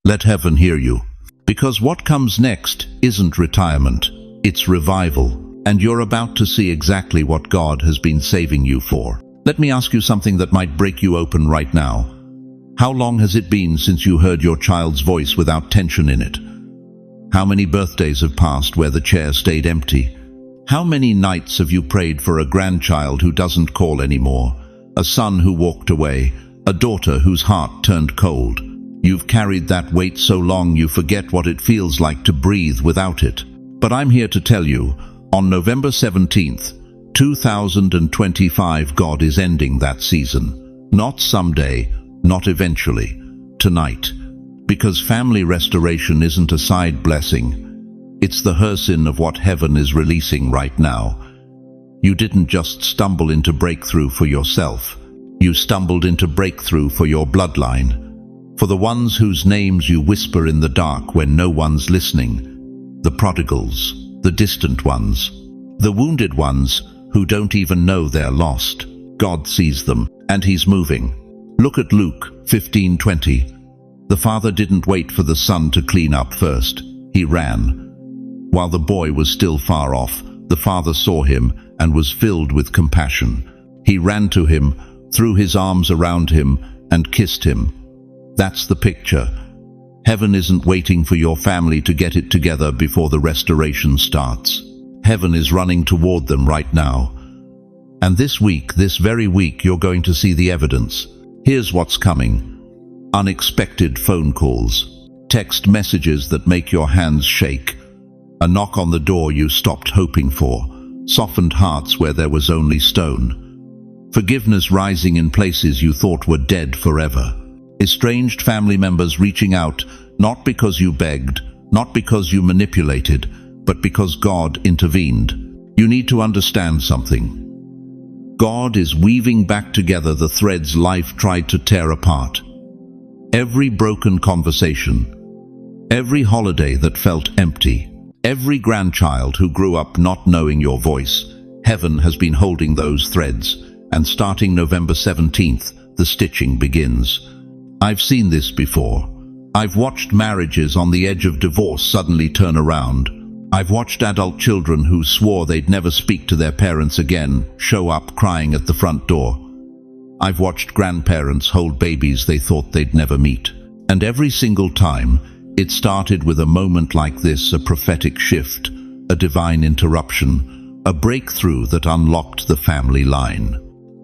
Let heaven hear you. Because what comes next isn't retirement. It's revival. And you're about to see exactly what God has been saving you for. Let me ask you something that might break you open right now. How long has it been since you heard your child's voice without tension in it? How many birthdays have passed where the chair stayed empty? How many nights have you prayed for a grandchild who doesn't call anymore? A son who walked away? A daughter whose heart turned cold? You've carried that weight so long you forget what it feels like to breathe without it. But I'm here to tell you, on November 17th, 2025, God is ending that season. Not someday, not eventually, tonight. Because family restoration isn't a side blessing. It's the hersin of what heaven is releasing right now. You didn't just stumble into breakthrough for yourself. You stumbled into breakthrough for your bloodline, for the ones whose names you whisper in the dark when no one's listening. The prodigals, the distant ones, the wounded ones who don't even know they're lost. God sees them, and He's moving. Look at Luke 15:20. The father didn't wait for the son to clean up first. He ran. While the boy was still far off, the father saw him and was filled with compassion. He ran to him, threw his arms around him, and kissed him. That's the picture. Heaven isn't waiting for your family to get it together before the restoration starts. Heaven is running toward them right now. And this week, this very week, you're going to see the evidence. Here's what's coming. Unexpected phone calls, text messages that make your hands shake, a knock on the door you stopped hoping for, softened hearts where there was only stone, forgiveness rising in places you thought were dead forever, estranged family members reaching out, not because you begged, not because you manipulated, but because God intervened. You need to understand something. God is weaving back together the threads life tried to tear apart. Every broken conversation, every holiday that felt empty, every grandchild who grew up not knowing your voice, heaven has been holding those threads, and starting November 17th, the stitching begins. I've seen this before. I've watched marriages on the edge of divorce suddenly turn around. I've watched adult children who swore they'd never speak to their parents again show up crying at the front door. I've watched grandparents hold babies they thought they'd never meet. And every single time, it started with a moment like this, a prophetic shift, a divine interruption, a breakthrough that unlocked the family line.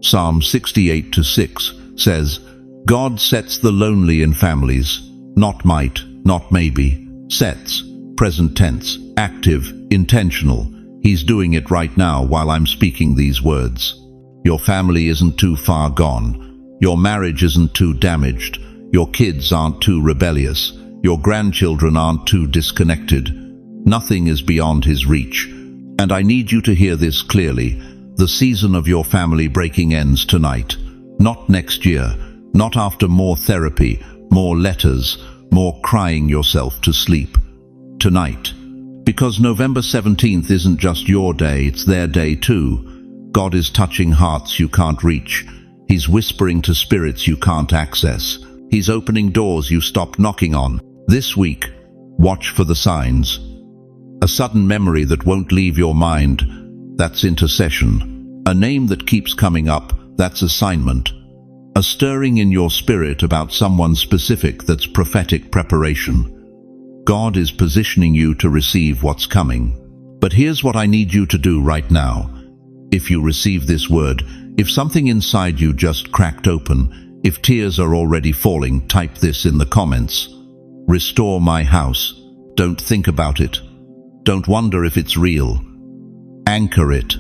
Psalm 68:6 says, God sets the lonely in families, not might, not maybe, sets, present tense, active, intentional. He's doing it right now while I'm speaking these words. Your family isn't too far gone. Your marriage isn't too damaged. Your kids aren't too rebellious. Your grandchildren aren't too disconnected. Nothing is beyond His reach. And I need you to hear this clearly. The season of your family breaking ends tonight. Not next year. Not after more therapy, more letters, more crying yourself to sleep. Tonight. Because November 17th isn't just your day, it's their day too. God is touching hearts you can't reach. He's whispering to spirits you can't access. He's opening doors you stopped knocking on. This week, watch for the signs. A sudden memory that won't leave your mind, that's intercession. A name that keeps coming up, that's assignment. A stirring in your spirit about someone specific, that's prophetic preparation. God is positioning you to receive what's coming. But here's what I need you to do right now. If you receive this word, if something inside you just cracked open, if tears are already falling, type this in the comments. Restore my house. Don't think about it. Don't wonder if it's real. Anchor it.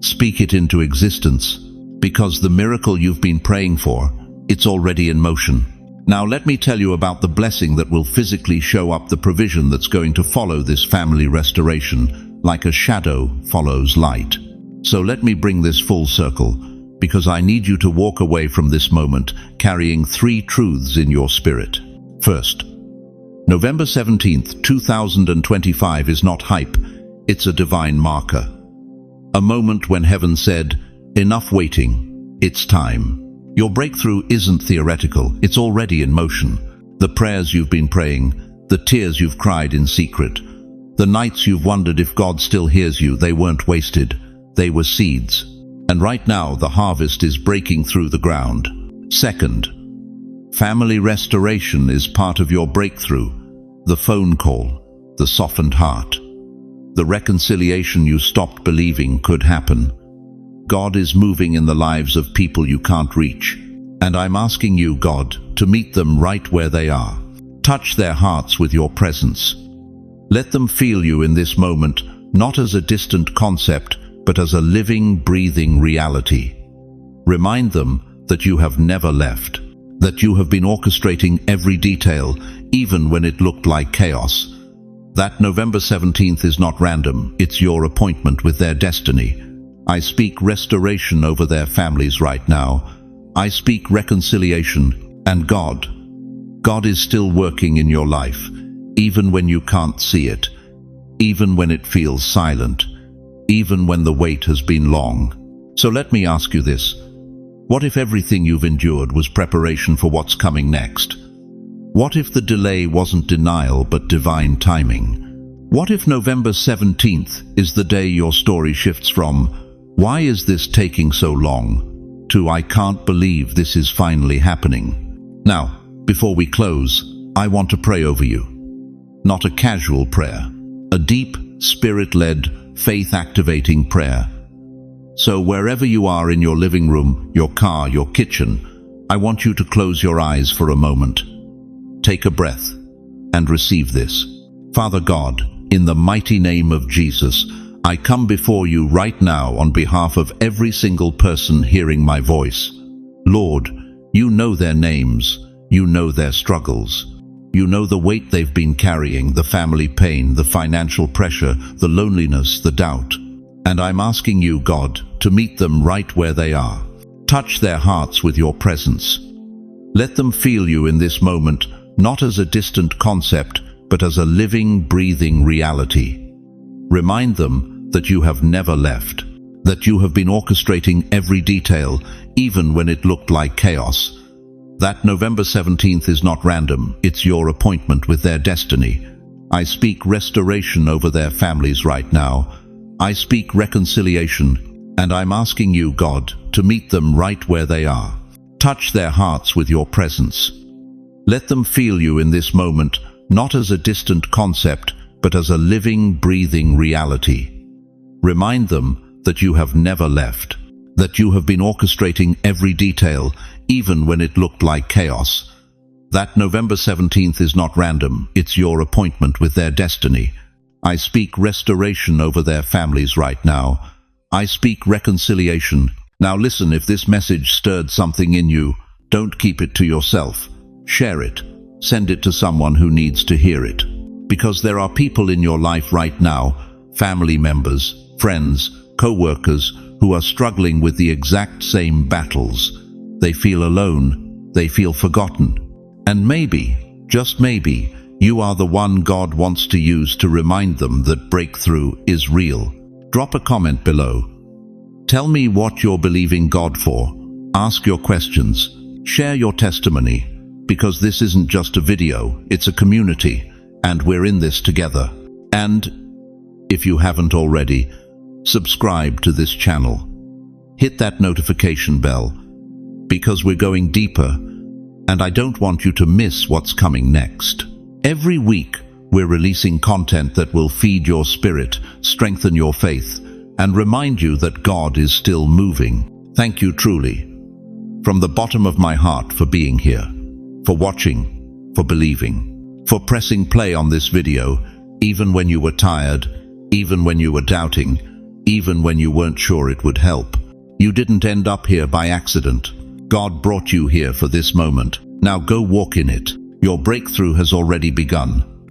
Speak it into existence, because the miracle you've been praying for, it's already in motion. Now let me tell you about the blessing that will physically show up, the provision that's going to follow this family restoration, like a shadow follows light. So let me bring this full circle, because I need you to walk away from this moment carrying 3 truths in your spirit. First, November 17th, 2025 is not hype, it's a divine marker. A moment when heaven said, enough waiting, it's time. Your breakthrough isn't theoretical, it's already in motion. The prayers you've been praying, the tears you've cried in secret, the nights you've wondered if God still hears you, they weren't wasted. They were seeds. And right now, the harvest is breaking through the ground. Second, family restoration is part of your breakthrough. The phone call, the softened heart, the reconciliation you stopped believing could happen. God is moving in the lives of people you can't reach. And I'm asking you, God, to meet them right where they are. Touch their hearts with your presence. Let them feel you in this moment, not as a distant concept, but as a living, breathing reality. Remind them that you have never left, that you have been orchestrating every detail, even when it looked like chaos. That November 17th is not random, it's your appointment with their destiny. I speak restoration over their families right now. I speak reconciliation. And God is still working in your life, even when you can't see it, even when it feels silent, even when the wait has been long. So let me ask you this. What if everything you've endured was preparation for what's coming next? What if the delay wasn't denial but divine timing? What if November 17th is the day your story shifts from, "Why is this taking so long?" to "I can't believe this is finally happening"? Now, before we close, I want to pray over you. Not a casual prayer, a deep, spirit-led, faith-activating prayer. So wherever you are in your living room, your car, your kitchen, I want you to close your eyes for a moment. Take a breath and receive this. Father God, in the mighty name of Jesus, I come before you right now on behalf of every single person hearing my voice. Lord, you know their names, you know their struggles. You know the weight they've been carrying, the family pain, the financial pressure, the loneliness, the doubt. And I'm asking you, God, to meet them right where they are. Touch their hearts with your presence. Let them feel you in this moment, not as a distant concept, but as a living, breathing reality. Remind them that you have never left, that you have been orchestrating every detail, even when it looked like chaos. That November 17th is not random, it's your appointment with their destiny. I speak restoration over their families right now. I speak reconciliation, and I'm asking you, God, to meet them right where they are. Touch their hearts with your presence. Let them feel you in this moment, not as a distant concept, but as a living, breathing reality. Remind them that you have never left, that you have been orchestrating every detail, even when it looked like chaos. That November 17th is not random, it's your appointment with their destiny. I speak restoration over their families right now. I speak reconciliation. Now listen, if this message stirred something in you, don't keep it to yourself. Share it. Send it to someone who needs to hear it. Because there are people in your life right now, family members, friends, co-workers, who are struggling with the exact same battles. They feel alone, they feel forgotten. And maybe, just maybe, you are the one God wants to use to remind them that breakthrough is real. Drop a comment below. Tell me what you're believing God for. Ask your questions. Share your testimony. Because this isn't just a video, it's a community, and we're in this together. And, if you haven't already, subscribe to this channel. Hit that notification bell, because we're going deeper, and I don't want you to miss what's coming next. Every week, we're releasing content that will feed your spirit, strengthen your faith, and remind you that God is still moving. Thank you truly, from the bottom of my heart, for being here, for watching, for believing, for pressing play on this video, even when you were tired, even when you were doubting, even when you weren't sure it would help. You didn't end up here by accident. God brought you here for this moment. Now go walk in it. Your breakthrough has already begun.